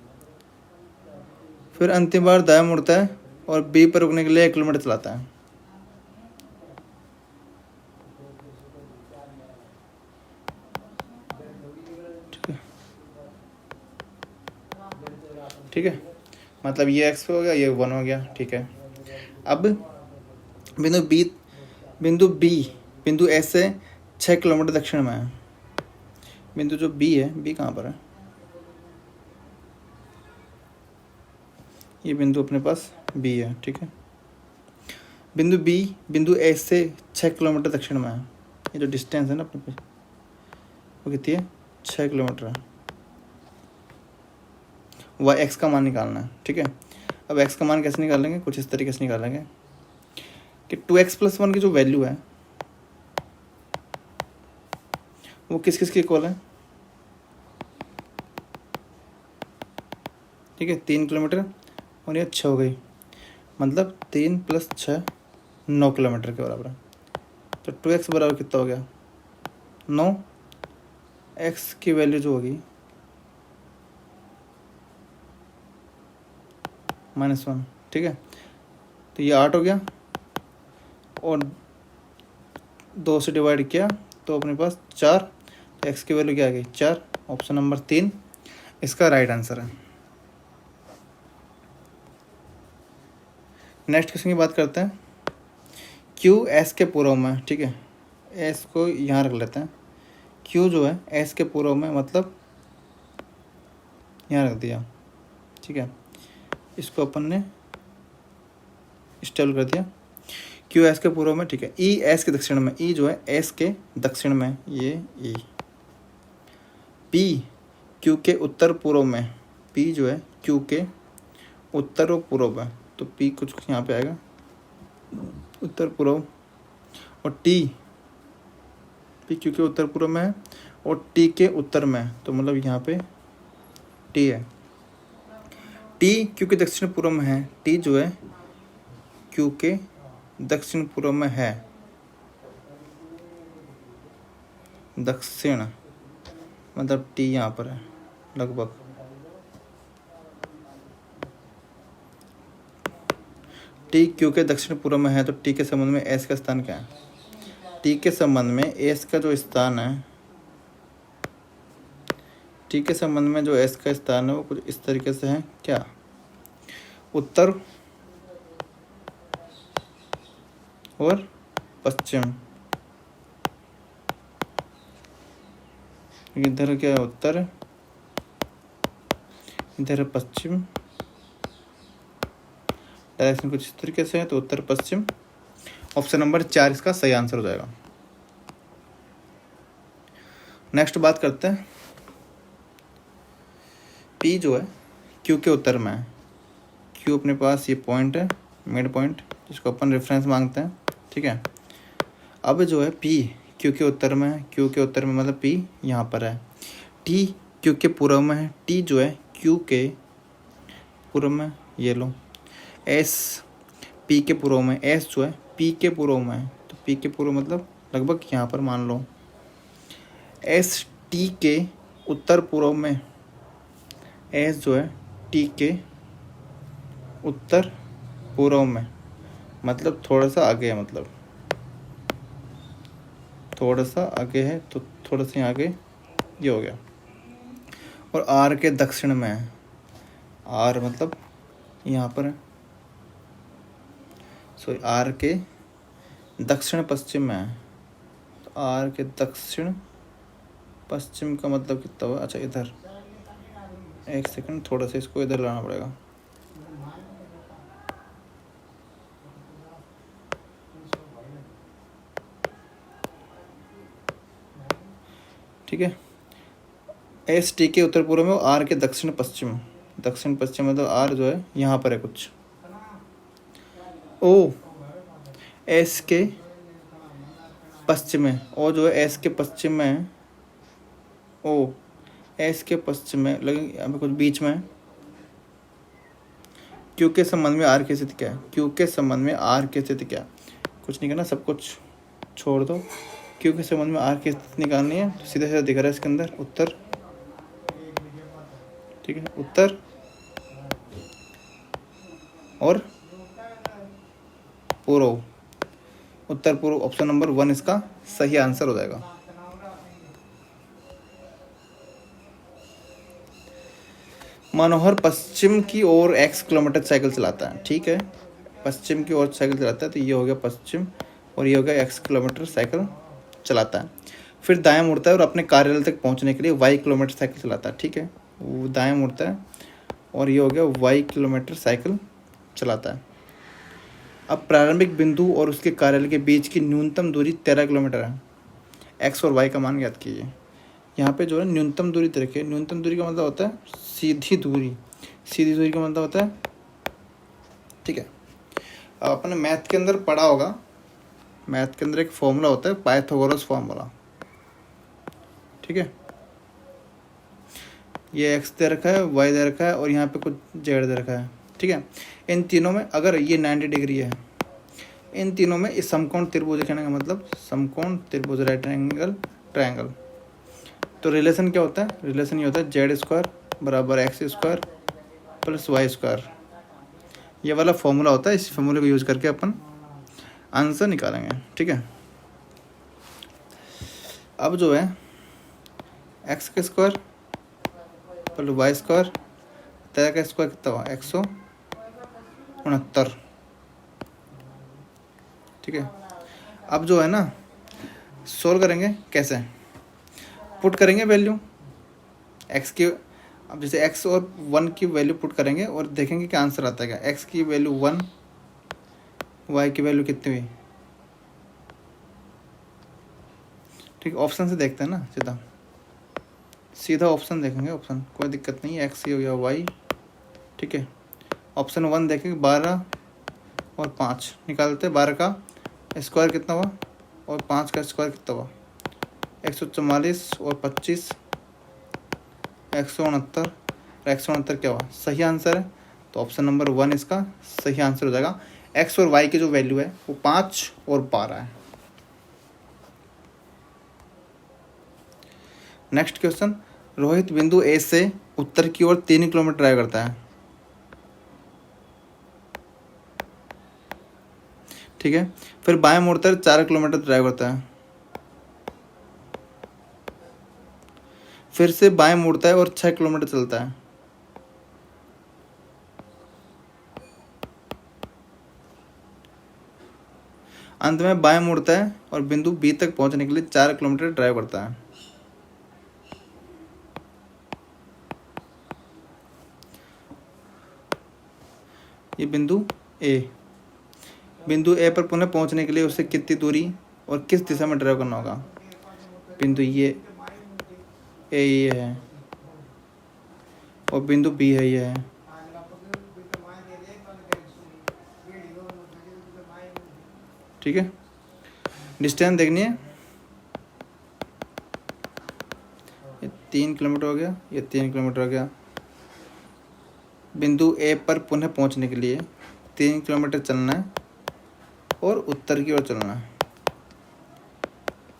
फिर अंतिम बार दाएं मुड़ता है और B पर रुकने के लिए 1 किलोमीटर चलाता है। ठीक है, मतलब ये x हो गया, ये 1 हो गया, ठीक है। अब बिंदु S से 6 किलोमीटर दक्षिण में है। बिंदु जो B है, B कहाँ पर है, ये बिंदु अपने पास B है, ठीक है। बिंदु S से 6 किलोमीटर दक्षिण में है। ये जो डिस्टेंस है ना अपने पास, वो कितनी है, 6 किलोमीटर है। वह x का मान निकालना है, ठीक है। अब x का मान कैसे निकालेंगे, कुछ इस तरीके से निकालेंगे कि 2x+1 की जो वैल्यू है वो किस किस के इक्वल है, ठीक है। 3 किलोमीटर और ये 6 हो गई, मतलब 3 + 6 9 किलोमीटर के बराबर है। तो 2x बराबर कितना हो गया 9, x की वैल्यू जो होगी -1, ठीक है। तो ये 8 हो गया और 2 से डिवाइड किया तो अपने पास 4, तो x की वैल्यू क्या आ गई 4। ऑप्शन नंबर 3 इसका राइट आंसर है। नेक्स्ट क्वेश्चन की बात करते हैं। Q S के पूर्व में, ठीक है, S को यहाँ रख लेते हैं। Q जो है S के पूर्व में, मतलब यहाँ रख दिया, ठीक है। इसको अपन ने स्टेबल कर दिया। Q S के पूर्व में, ठीक है। E S के दक्षिण में, E जो है S के दक्षिण में, ये E। P Q के उत्तर पूर्व में, P जो है Q के उत्तर और पूर्व में, तो P कुछ यहाँ पे आएगा उत्तर पूर्व, और T P Q के उत्तर पूर्व में है और T के उत्तर में, तो मतलब यहाँ पे T है। T Q के दक्षिण पूर्व में है, T जो है Q के दक्षिण पूर्व में है, दक्षिण मतलब T यहाँ पर है लगभग। T Q के दक्षिण पूर्व में है, तो T के संबंध में S का स्थान क्या है, T के संबंध में S का जो स्थान है, T के संबंध में जो S का स्थान है वो कुछ इस तरीके से है, क्या, उत्तर और पश्चिम। इधर क्या है उत्तर, इधर है पश्चिम, डायरेक्शन कुछ इस तरीके से है, तो उत्तर पश्चिम। ऑप्शन नंबर 4 इसका सही आंसर हो जाएगा। नेक्स्ट बात करते हैं। P जो है Q के उत्तर में है। Q अपने पास ये पॉइंट है, मिड पॉइंट, जिसको अपन रेफरेंस मांगते हैं, ठीक है। अब जो है P Q के उत्तर में है, Q के उत्तर में मतलब P यहाँ पर है। T Q के पूर्व में है, T जो है Q के पूर्व में, ये लो। S P के पूर्व में, S जो है P के पूर्व में है, तो P के पूर्व मतलब लगभग यहाँ पर मान लो। S टी के उत्तर पूर्व में, एस जो है टी के उत्तर पूर्व में, मतलब थोड़ा सा आगे है, मतलब थोड़ा सा आगे है, तो थोड़ा सा यहाँ आगे ये हो गया। और आर के दक्षिण में है, आर मतलब यहाँ पर है, सॉरी आर के दक्षिण पश्चिम में है, तो आर के दक्षिण पश्चिम का मतलब कितना हुआ, अच्छा इधर, एक सेकंड, थोड़ा सा इसको इधर लाना पड़ेगा। ठीक है, एस टी के उत्तर पूर्व में और आर के दक्षिण पश्चिम, दक्षिण पश्चिम मतलब आर जो है यहाँ पर है कुछ। ओ एस के पश्चिम में, ओ जो है एस के पश्चिम में है, ओ एस के पश्चिम में, लेकिन यहाँ पे कुछ बीच में है। क्यू के संबंध में आर की स्थिति क्या है, क्यू के संबंध में आर की स्थिति क्या है, कुछ नहीं करना, सब कुछ छोड़ दो। क्यू के संबंध में आर की स्थिति निकालनी है, तो सीधा सीधा दिख रहा है इसके अंदर उत्तर, ठीक है, उत्तर और पूर्व, उत्तर पूर्व, ऑप्शन नंबर 1 इसका सही आंसर हो जाएगा। मनोहर पश्चिम की ओर x किलोमीटर साइकिल चलाता है, ठीक है, पश्चिम की ओर साइकिल चलाता है, तो ये हो गया पश्चिम, और ये हो गया x किलोमीटर साइकिल चलाता है। फिर दाएं मुड़ता है और अपने कार्यालय तक पहुंचने के लिए y किलोमीटर साइकिल चलाता है, ठीक है, वो दाएं मुड़ता है और ये हो गया y किलोमीटर साइकिल चलाता है। अब प्रारंभिक बिंदु और उसके कार्यालय के बीच की न्यूनतम दूरी 13 किलोमीटर है। x और y का मान ज्ञात कीजिए। यहाँ पे जो है न्यूनतम दूरी देखिए, न्यूनतम दूरी का मतलब होता है सीधी दूरी, सीधी दूरी का मतलब होता है, ठीक है। अब अपने मैथ के अंदर पढ़ा होगा, मैथ के अंदर एक फॉर्मूला होता है पाइथागोरस फॉर्मूला, ठीक है। ये x दे रखा है, y दे रखा है और यहाँ पे कुछ z दे रखा है, ठीक है। इन तीनों में अगर ये 90 डिग्री है, इन तीनों में इस समकोण त्रिभुज कहने का मतलब समकोण त्रिभुज, राइट एंगल ट्रायंगल। तो रिलेशन क्या होता है, रिलेशन ये होता है जेड स्क्वायर बराबर X square plus Y square, ये वाला फॉर्मूला होता है। इस फॉर्मूले को यूज करके अपन आंसर निकालेंगे, ठीक है। अब जो है एक्स का स्क्वायर प्लस वाई स्क्वायर, 13 का स्क्वायर कितना हुआ 169, ठीक है। अब जो है ना सोल्व करेंगे कैसे, पुट करेंगे वैल्यू x की, अब जैसे x और 1 की वैल्यू पुट करेंगे और देखेंगे क्या आंसर आता है क्या। x की वैल्यू 1, y की वैल्यू कितनी हुई, ठीक, ऑप्शन से देखते हैं ना, सीधा सीधा ऑप्शन देखेंगे, ऑप्शन कोई दिक्कत नहीं है, x ही हो गया y, ठीक है। ऑप्शन 1 देखेंगे 12 और 5 निकालते हैं, 12 का स्क्वायर कितना हुआ और 5 का स्क्वायर कितना हुआ 144 और 25 169, 169 क्या हुआ सही आंसर है, तो ऑप्शन नंबर 1 इसका सही आंसर हो जाएगा। x और y की जो वैल्यू है वो 5 और 12 है। नेक्स्ट क्वेश्चन, रोहित बिंदु ए से उत्तर की ओर 3 किलोमीटर ड्राइव करता है, ठीक है। फिर बाएं मुड़कर 4 किलोमीटर ड्राइव करता है, फिर से बाएं मुड़ता है और 6 किलोमीटर चलता है, अंत में बाएं मुड़ता है और बिंदु बी तक पहुंचने के लिए 4 किलोमीटर ड्राइव करता है। ये बिंदु ए, बिंदु ए पर पुनः पहुंचने के लिए उसे कितनी दूरी और किस दिशा में ड्राइव करना होगा। बिंदु ये ए ये है और बिंदु बी है ये है, ठीक है। डिस्टेंस देखनी है, ये 3 किलोमीटर हो गया, ये 3 किलोमीटर हो गया। बिंदु ए पर पुनः पहुंचने के लिए 3 किलोमीटर चलना है और उत्तर की ओर चलना है।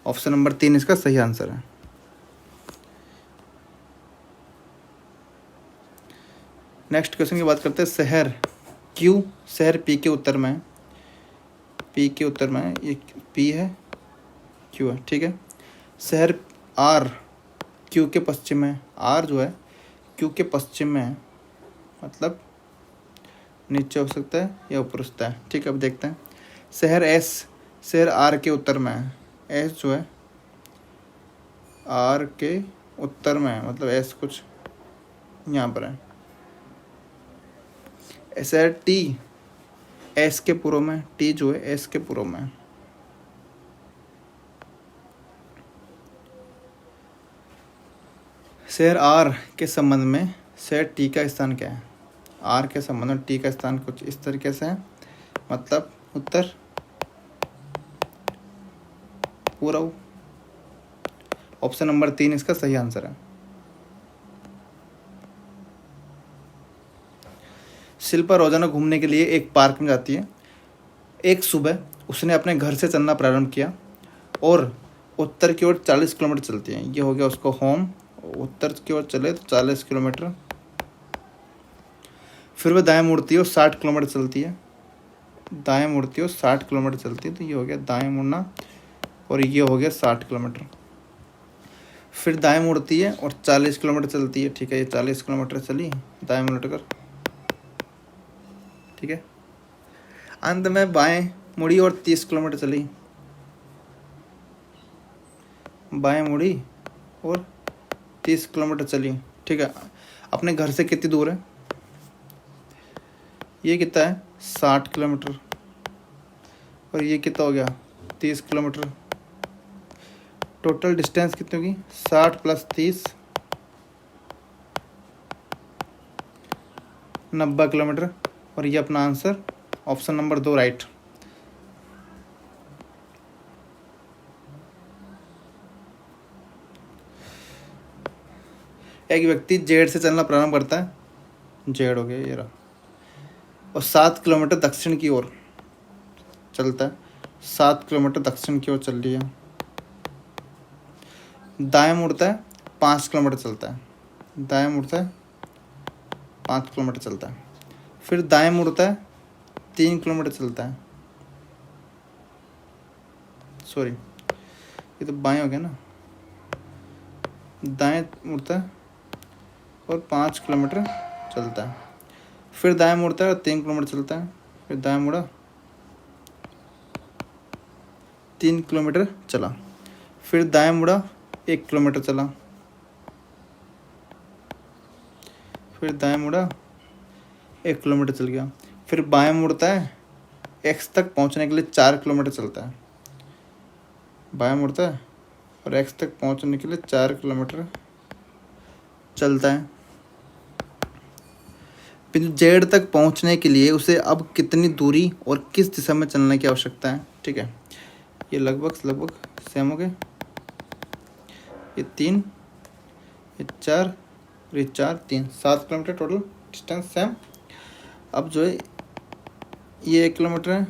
ऑप्शन नंबर 3 इसका सही आंसर है। नेक्स्ट क्वेश्चन की बात करते हैं। शहर क्यू, शहर पी के उत्तर में है, पी के उत्तर में है, ये पी है क्यू है, ठीक है। शहर आर क्यू के पश्चिम में है, आर जो है क्यू के पश्चिम में है, मतलब नीचे हो सकता है या ऊपर हो सकता है, ठीक है। अब देखते हैं। शहर एस, शहर आर के उत्तर में है, एस जो है आर के उत्तर में है, मतलब एस कुछ यहाँ पर है। शहर टी एस के पूर्व में, टी जो है एस के पूर्व में है। शहर आर के संबंध में शहर टी का स्थान क्या है? आर के संबंध में टी का स्थान कुछ इस तरीके से है, मतलब उत्तर पूर्व। ऑप्शन नंबर 3 इसका सही आंसर है। शिल्पा रोजाना घूमने के लिए एक पार्क में जाती है। एक सुबह उसने अपने घर से चलना प्रारंभ किया और उत्तर की ओर 40 किलोमीटर चलती है। ये हो गया उसको होम। उत्तर की ओर चले तो 40 किलोमीटर। फिर वह दाएं मुड़ती है और 60 किलोमीटर चलती है। दाएं मुड़ती है और 60 किलोमीटर चलती है, तो ये हो गया दाएं मुड़ना, और ये हो गया 60 किलोमीटर। फिर दाएं मुड़ती है और 40 किलोमीटर चलती है, ठीक है। ये 40 किलोमीटर चली दाएं मुड़ कर, ठीक है। अंत में बाएं मुड़ी और 30 किलोमीटर चली, बाएं मुड़ी और 30 किलोमीटर चली, ठीक है। अपने घर से कितनी दूर है? ये कितना है? 60 किलोमीटर। और ये कितना हो गया? 30 किलोमीटर। टोटल डिस्टेंस कितनी होगी? 60 + 30 90 किलोमीटर। और ये अपना आंसर ऑप्शन नंबर 2 राइट। एक व्यक्ति जेड से चलना प्रारंभ करता है, जेड हो गया ये रहा, और 7 किलोमीटर दक्षिण की ओर चलता है। 7 किलोमीटर दक्षिण की ओर चल रही है। दाएं मुड़ता है, 5 किलोमीटर चलता है। दाएं मुड़ता है, 5 किलोमीटर चलता है। फिर दाएं मुड़ता है, 3 किलोमीटर चलता है। सॉरी, ये तो बाएं हो गया ना। दाएं मुड़ता है और 5 किलोमीटर चलता है। फिर दाएं मुड़ता है और 3 किलोमीटर चलता है। फिर दाएं मुड़ा, 3 किलोमीटर चला। फिर दाएं मुड़ा, 1 किलोमीटर चला। फिर दाएं मुड़ा, 1 किलोमीटर चल गया। फिर बाएं मुड़ता है, एक्स तक पहुंचने के लिए 4 किलोमीटर चलता है। बाएं मुड़ता है और एक्स तक पहुंचने के लिए 4 किलोमीटर चलता है। बिंदु जेड तक पहुंचने के लिए उसे अब कितनी दूरी और किस दिशा में चलने की आवश्यकता है, ठीक है। ये लगभग सेम हो गए। ये 3, ये 4, ये 4, 3, 7 किलोमीटर टोटल डिस्टेंस सेम। अब जो है ये 1 किलोमीटर है,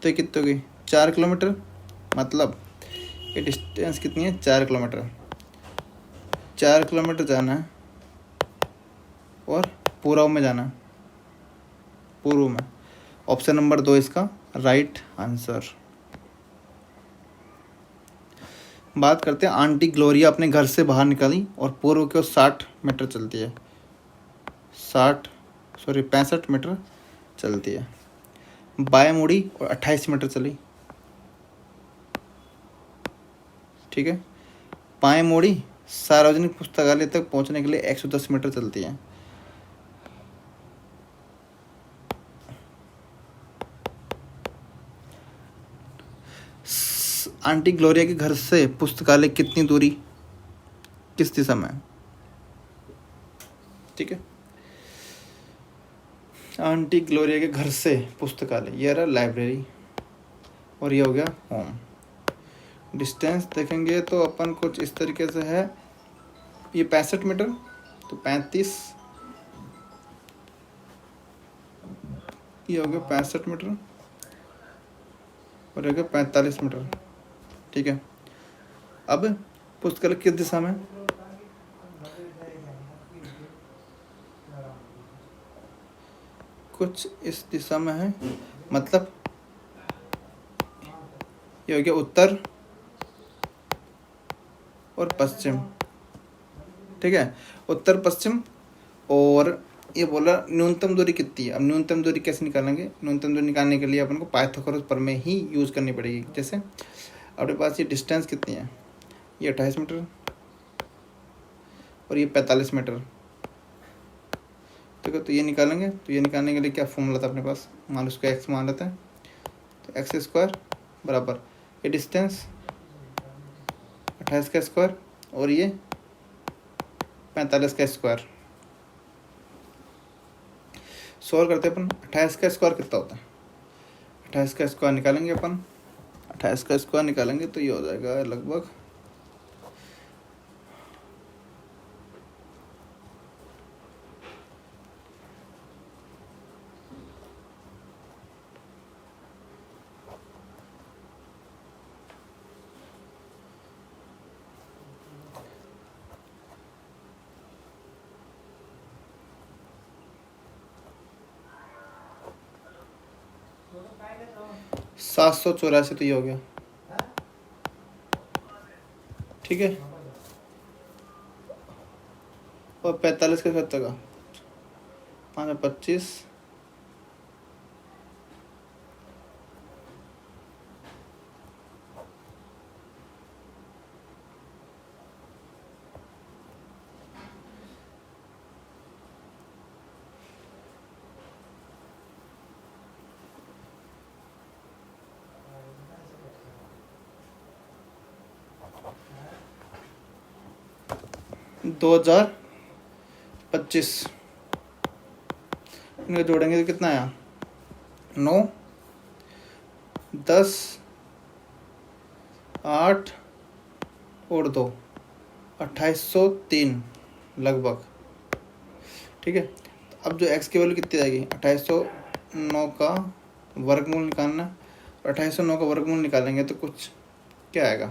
तो ये कितनी होगी? 4 किलोमीटर। मतलब ये डिस्टेंस कितनी है? 4 किलोमीटर। 4 किलोमीटर जाना है और पूर्व में जाना है, पूर्व में। ऑप्शन नंबर 2 इसका राइट आंसर। बात करते हैं। आंटी ग्लोरिया अपने घर से बाहर निकली और पूर्व की ओर 60 मीटर चलती है। 65 मीटर चलती है। बाएं मुड़ी और 28 मीटर चली, ठीक है। बाएं मुड़ी सार्वजनिक पुस्तकालय तक पहुंचने के लिए 110 मीटर चलती है। आंटी ग्लोरिया के घर से पुस्तकालय कितनी दूरी, किस दिशा में है, ठीक है। आंटी ग्लोरिया के घर से पुस्तकालय, ये रहा लाइब्रेरी, और ये हो गया होम। डिस्टेंस देखेंगे तो अपन कुछ इस तरीके से है। ये 65 मीटर, तो 35, ये हो गया 65 मीटर, और हो गया 45 मीटर, ठीक है। अब पुस्तकालय किस दिशा में? कुछ इस दिशा में है, मतलब ये हो गया उत्तर और पश्चिम, ठीक है, उत्तर पश्चिम। और ये बोला न्यूनतम दूरी कितनी है। अब न्यूनतम दूरी कैसे निकालेंगे, न्यूनतम दूरी निकालने के लिए अपन को पाइथागोरस प्रमेय ही यूज़ करनी पड़ेगी। जैसे अपने पास ये डिस्टेंस कितनी है, ये 28 मीटर और ये 45 मीटर, ठीक है। तो ये निकालेंगे, तो ये निकालने के लिए क्या फॉर्मूला था अपने पास, मान लो उसको एक्स मान लेते हैं, तो एक्स स्क्वायर बराबर ये डिस्टेंस 28 का स्क्वायर और ये 45 का स्क्वायर। सॉल्व करते हैं अपन, 28 का स्क्वायर कितना होता है, 28 का स्क्वायर निकालेंगे अपन, 28 का स्क्वायर निकालेंगे तो ये हो जाएगा लगभग 784, तो ये हो गया, ठीक है। और 45 का कितना का 5 25, दो 2025 इनको जोड़ेंगे तो कितना आया, 9 10 8 और 2 2803 लगभग, ठीक है। अब जो x की वैल्यू कितनी आएगी, 2809 का वर्गमूल निकालना है। 2809 का वर्गमूल निकालेंगे तो कुछ क्या आएगा,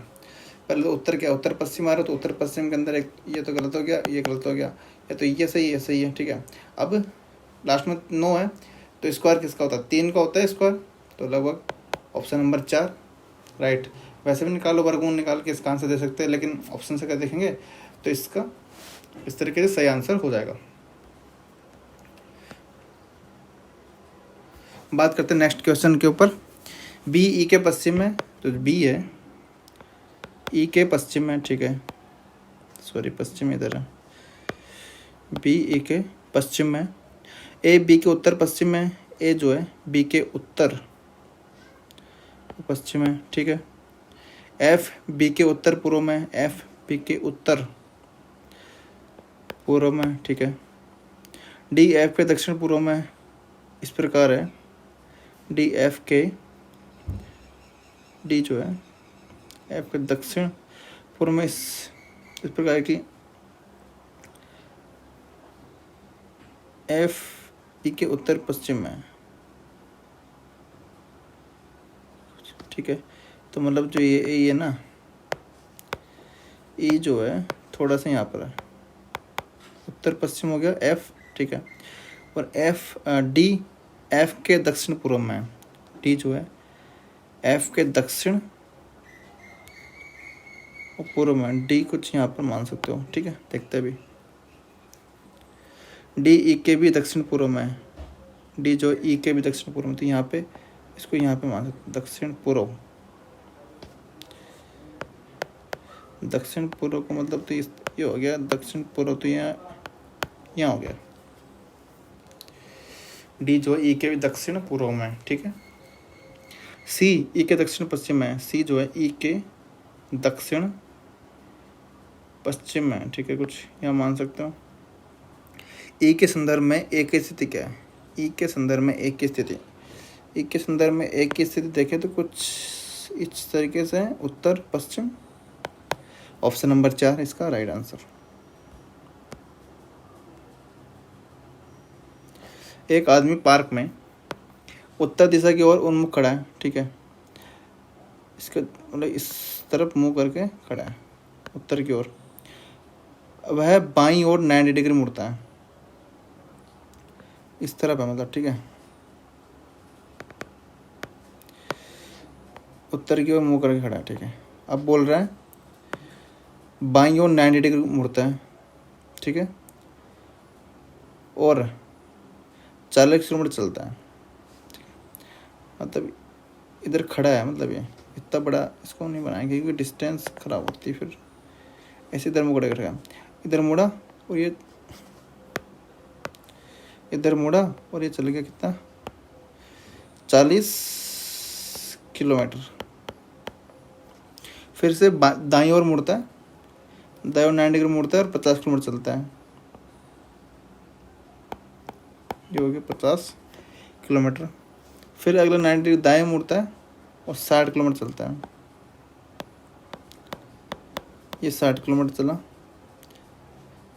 पहले तो उत्तर क्या, उत्तर पश्चिम आ रहा है, तो उत्तर पश्चिम के अंदर एक ये तो गलत हो गया, ये गलत हो गया, या तो ये सही है, सही है, ठीक है। अब लास्ट में 9 है, तो स्क्वायर किसका होता है, 3 का होता है स्क्वायर, तो लगभग ऑप्शन नंबर 4 राइट। वैसे भी निकालो, वर्गमूल निकाल के इसका आंसर दे सकते हैं, लेकिन ऑप्शन से क्या देखेंगे तो इसका इस तरीके से सही आंसर हो जाएगा। बात करते हैं नेक्स्ट क्वेश्चन के ऊपर। बी ई के पश्चिम में, तो बी है ई के पश्चिम में, ठीक है, सॉरी पश्चिम इधर है, बी ई के पश्चिम में, ए बी के उत्तर पश्चिम में, ए जो है बी के उत्तर पश्चिम में, ठीक है। एफ बी के उत्तर पूर्व में, एफ बी के उत्तर पूर्व में, ठीक है। डी एफ के दक्षिण पूर्व में, इस प्रकार है, डी एफ के, डी जो है एफ के दक्षिण पूर्व में, इस प्रकार की, एफ ई के उत्तर पश्चिम में, ठीक है। तो मतलब जो ये है ना, ई जो है थोड़ा सा यहाँ पर है, उत्तर पश्चिम हो गया एफ, ठीक है। और एफ डी एफ के दक्षिण पूर्व में, डी जो है एफ के दक्षिण और पूर्व में, डी कुछ यहाँ पर मान सकते हो, ठीक है। देखते भी डी ई के भी दक्षिण पूर्व में है, डी जो ई के भी दक्षिण पूर्व में, तो यहाँ पे इसको यहाँ पे मान सकते, दक्षिण पूर्व, दक्षिण पूर्व का मतलब तो ये हो गया दक्षिण पूर्व, तो यहाँ हो गया, डी जो ई के भी दक्षिण पूर्व में, ठीक है। सी ई के दक्षिण पश्चिम में, सी जो है ई के दक्षिण पश्चिम में, ठीक है, कुछ यहाँ मान सकते हो। ई के संदर्भ में ए की स्थिति क्या है, ई के संदर्भ में ए की स्थिति, ई के संदर्भ में ए की स्थिति देखें तो कुछ इस तरीके से है, उत्तर पश्चिम, ऑप्शन नंबर 4 इसका राइट आंसर। एक आदमी पार्क में उत्तर दिशा की ओर उन्मुख खड़ा है, ठीक है, इसके मतलब इस तरफ मुंह करके खड़ा है उत्तर की ओर, वह बाईं ओर 90 डिग्री मुड़ता है, इस तरफ है मतलब, ठीक है। उत्तर की ओर मुंह करके खड़ा है, ठीक है। अब बोल रहा है बाईं ओर 90 डिग्री मुड़ता है, ठीक है, और 40 किलोमीटर चलता है, ठीक है। मतलब इधर खड़ा है, मतलब ये इतना बड़ा इसको नहीं बनाएंगे क्योंकि डिस्टेंस खराब होती है फिर। ऐसे इधर मुड़ा करेगा, इधर मुड़ा और ये इधर मुड़ा और ये चल गया कितना, 40 किलोमीटर। फिर से दाईं ओर मुड़ता है, दाईं ओर 90 डिग्री मुड़ता है और 50 किलोमीटर चलता है। ये हो गया 50 किलोमीटर। फिर अगला 90 डिग्री दाएं मुड़ता है और 60 किलोमीटर चलता है। ये 60 किलोमीटर चला।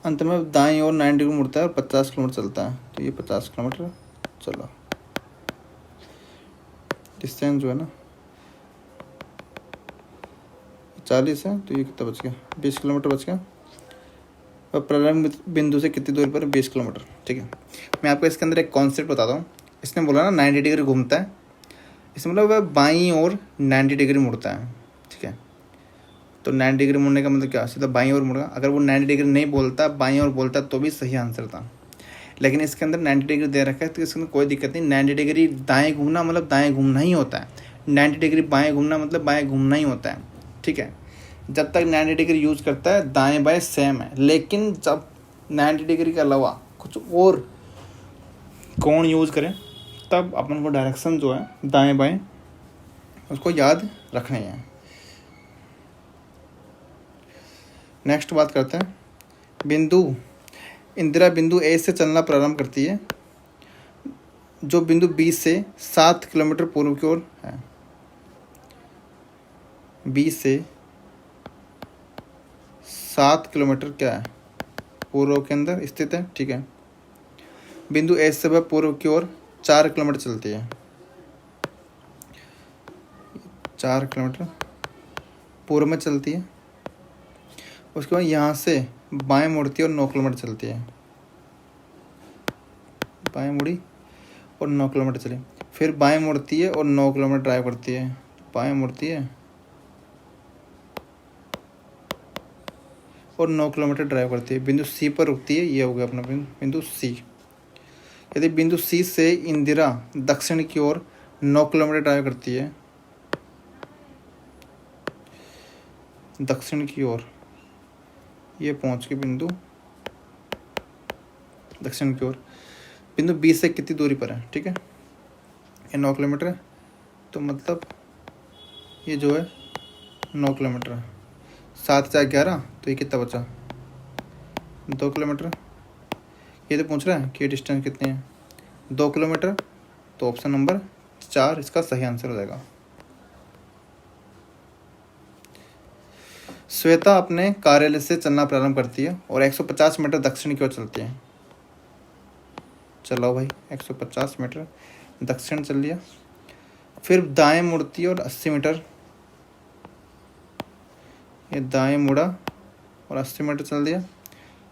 अंत में दाएं ओर 90 डिग्री मुड़ता है और 50 किलोमीटर चलता है, तो ये 50 किलोमीटर चला। डिस्टेंस जो है ना 40 है, तो ये कितना बच गया, 20 किलोमीटर बच गया। और प्रारंभ बिंदु से कितनी दूरी पर, 20 किलोमीटर, ठीक है। मैं आपको इसके अंदर एक कॉन्सेप्ट बताता हूँ। इसने बोला ना 90 डिग्री घूमता है, इसमें मतलब वह बाईं ओर 90 डिग्री मुड़ता है, ठीक है। तो 90 डिग्री मुड़ने का मतलब क्या, सीधा बाईं ओर मुड़ेगा। अगर वो 90 डिग्री नहीं बोलता, बाईं ओर बोलता तो भी सही आंसर था, लेकिन इसके अंदर 90 डिग्री दे रखा है तो इसके अंदर कोई दिक्कत नहीं। 90 डिग्री दाएं घूमना मतलब दाएं घूमना ही होता है, 90 डिग्री बाएं घूमना मतलब बाएं घूमना ही होता है, ठीक है। जब तक 90 डिग्री यूज़ करता है दाएं बाएं सेम है, लेकिन जब 90 डिग्री के अलावा कुछ और कोण यूज़ करें तब अपन को डायरेक्शन जो है दाएं बाएं उसको याद रखना है। नेक्स्ट बात करते हैं बिंदु। इंदिरा बिंदु ए से चलना प्रारंभ करती है, जो बिंदु बी से 7 किलोमीटर पूर्व की ओर है। बी से 7 किलोमीटर क्या है, पूर्व के अंदर स्थित है, ठीक है। बिंदु ए से वह पूर्व की ओर 4 किलोमीटर चलती है, 4 किलोमीटर पूर्व में चलती है। उसके बाद यहाँ से बाएं मुड़ती है और 9 किलोमीटर चलती है, बाएं मुड़ी और 9 किलोमीटर चली। फिर बाएं मुड़ती है और 9 किलोमीटर ड्राइव करती है, बाएं मुड़ती है और 9 किलोमीटर ड्राइव करती है। बिंदु सी पर रुकती है, ये हो गया अपना बिंदु सी। यदि बिंदु सी से इंदिरा दक्षिण की ओर 9 किलोमीटर ड्राइव करती है, दक्षिण की ओर, ये पहुंच के बिंदु दक्षिण की ओर, बिंदु बी से कितनी दूरी पर है, ठीक है। ये 9 किलोमीटर है, तो मतलब ये जो है 9 किलोमीटर है। 7 4 11, तो ये कितना बचा, 2 किलोमीटर। ये तो पूछ रहा है कि डिस्टेंस कितनी है, 2 किलोमीटर। तो ऑप्शन नंबर 4 इसका सही आंसर हो जाएगा। श्वेता अपने कार्यालय से चलना प्रारंभ करती है और 150 मीटर दक्षिण की ओर चलती है। चलो भाई 150 मीटर दक्षिण चल लिया। फिर दाएं मुड़ती है और 80 मीटर, ये दाएं मुड़ा और 80 मीटर चल दिया।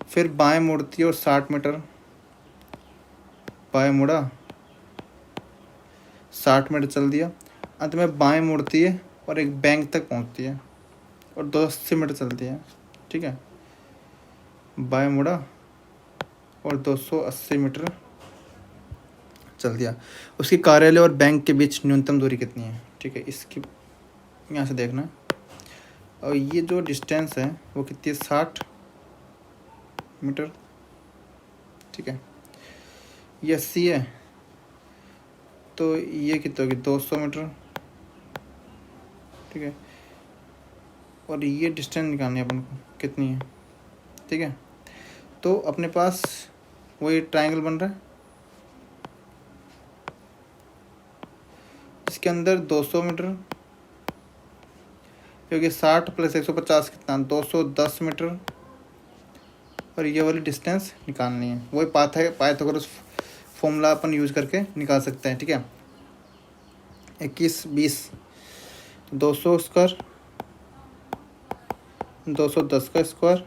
फिर बाएं मुड़ती है और 60 मीटर, बाएं मुड़ा 60 मीटर चल दिया। अंत में बाएं मुड़ती है और एक बैंक तक पहुंचती है और 280 मीटर चलती है, ठीक है। बाएं मुड़ा और 280 मीटर चल दिया। उसकी कार्यालय और बैंक के बीच न्यूनतम दूरी कितनी है, ठीक है। इसकी यहाँ से देखना, और ये जो डिस्टेंस है वो कितनी है, 60 मीटर, ठीक है। ये 80 है, तो ये कितना होगी, 200 मीटर, ठीक है। और ये डिस्टेंस निकालनी है अपन को कितनी है, ठीक है। तो अपने पास वही ट्रायंगल बन रहा है, इसके अंदर 200 मीटर, क्योंकि 60 प्लस 150 कितना, 210 मीटर, और ये वाली डिस्टेंस निकालनी है। वही पाइथागोरस फॉर्मूला अपन यूज़ करके निकाल सकते हैं, ठीक है। 21 20 200 स्क्वायर, 210 का स्क्वायर,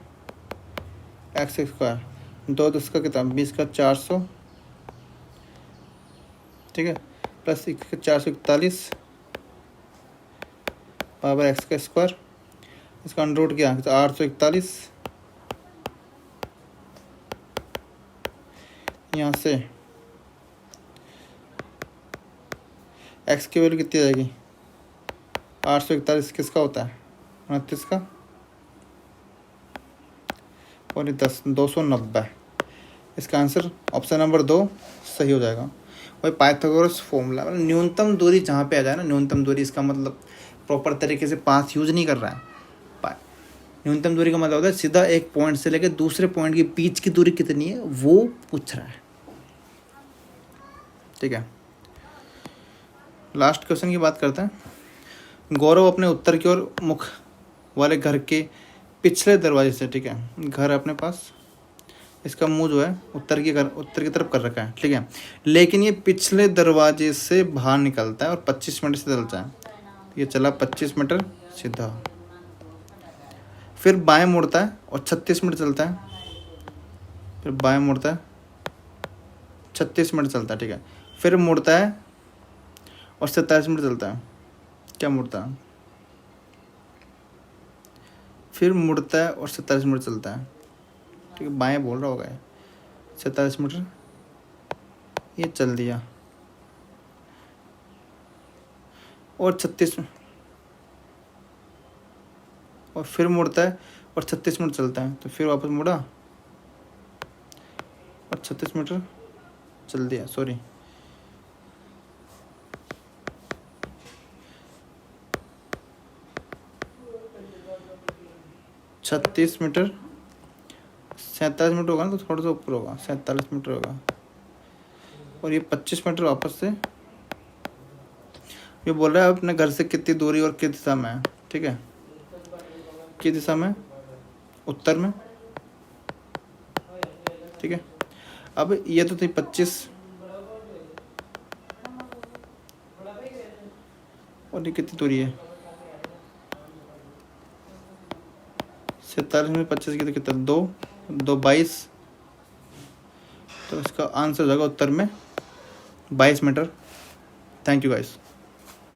एक्स स्क्वायर, 2 10 का कितना, 20 का 400, ठीक है, प्लस 441, पावर एक्स का स्क्वायर, इसका अंडर रूट क्या, तो 841, यहाँ से एक्स की वैल्यू कितनी आएगी, 841 किसका होता है, 29 का, और ये 290। इसका आंसर ऑप्शन नंबर 2 सही हो जाएगा। वही पाइथागोरस फॉर्मूला, मतलब न्यूनतम दूरी जहाँ पे आ जाए ना, न्यूनतम दूरी, इसका मतलब प्रॉपर तरीके से पाथ यूज नहीं कर रहा है। न्यूनतम दूरी का मतलब होता है सीधा एक पॉइंट से लेकर दूसरे पॉइंट के बीच की दूरी कितनी है वो पूछ रहा है। ठीक है, लास्ट क्वेश्चन की बात करते हैं। गौरव अपने उत्तर की ओर मुख वाले घर के पिछले दरवाजे से, ठीक है, घर है अपने पास, इसका मुंह जो है उत्तर की तरफ कर रखा है, ठीक है, लेकिन ये पिछले दरवाजे से बाहर निकलता है और 25 मीटर से चलता है। ये चला 25 मीटर सीधा, फिर बाएं मुड़ता है और 36 मिनट चलता है, फिर बाएं मुड़ता है 36 मिनट चलता है, ठीक है, फिर मुड़ता है और 27 मिनट चलता है। क्या मुड़ता है, फिर मुड़ता है और 27 मिनट चलता है, ठीक है, बाएं बोल रहा होगा ये, 27 मीटर ये चल दिया और 36, और फिर मुड़ता है और 36 मिनट चलता है, तो फिर वापस मुड़ा और 36 मीटर चल दिया, सॉरी 36 मीटर, 47 मीटर होगा ना, तो थोड़ा सा ऊपर होगा, 47 मीटर होगा, और ये 25 मीटर वापस से। ये बोल रहा है अपने घर से कितनी दूरी और किस दिशा में है, ठीक है, किस दिशा में, उत्तर में, ठीक है। अब ये तो थी 25 और ये कितनी दूरी है, 47 में 25 की तो कितना, 2 22, तो इसका आंसर हो जाएगा उत्तर में 22 मीटर। Thank you guys.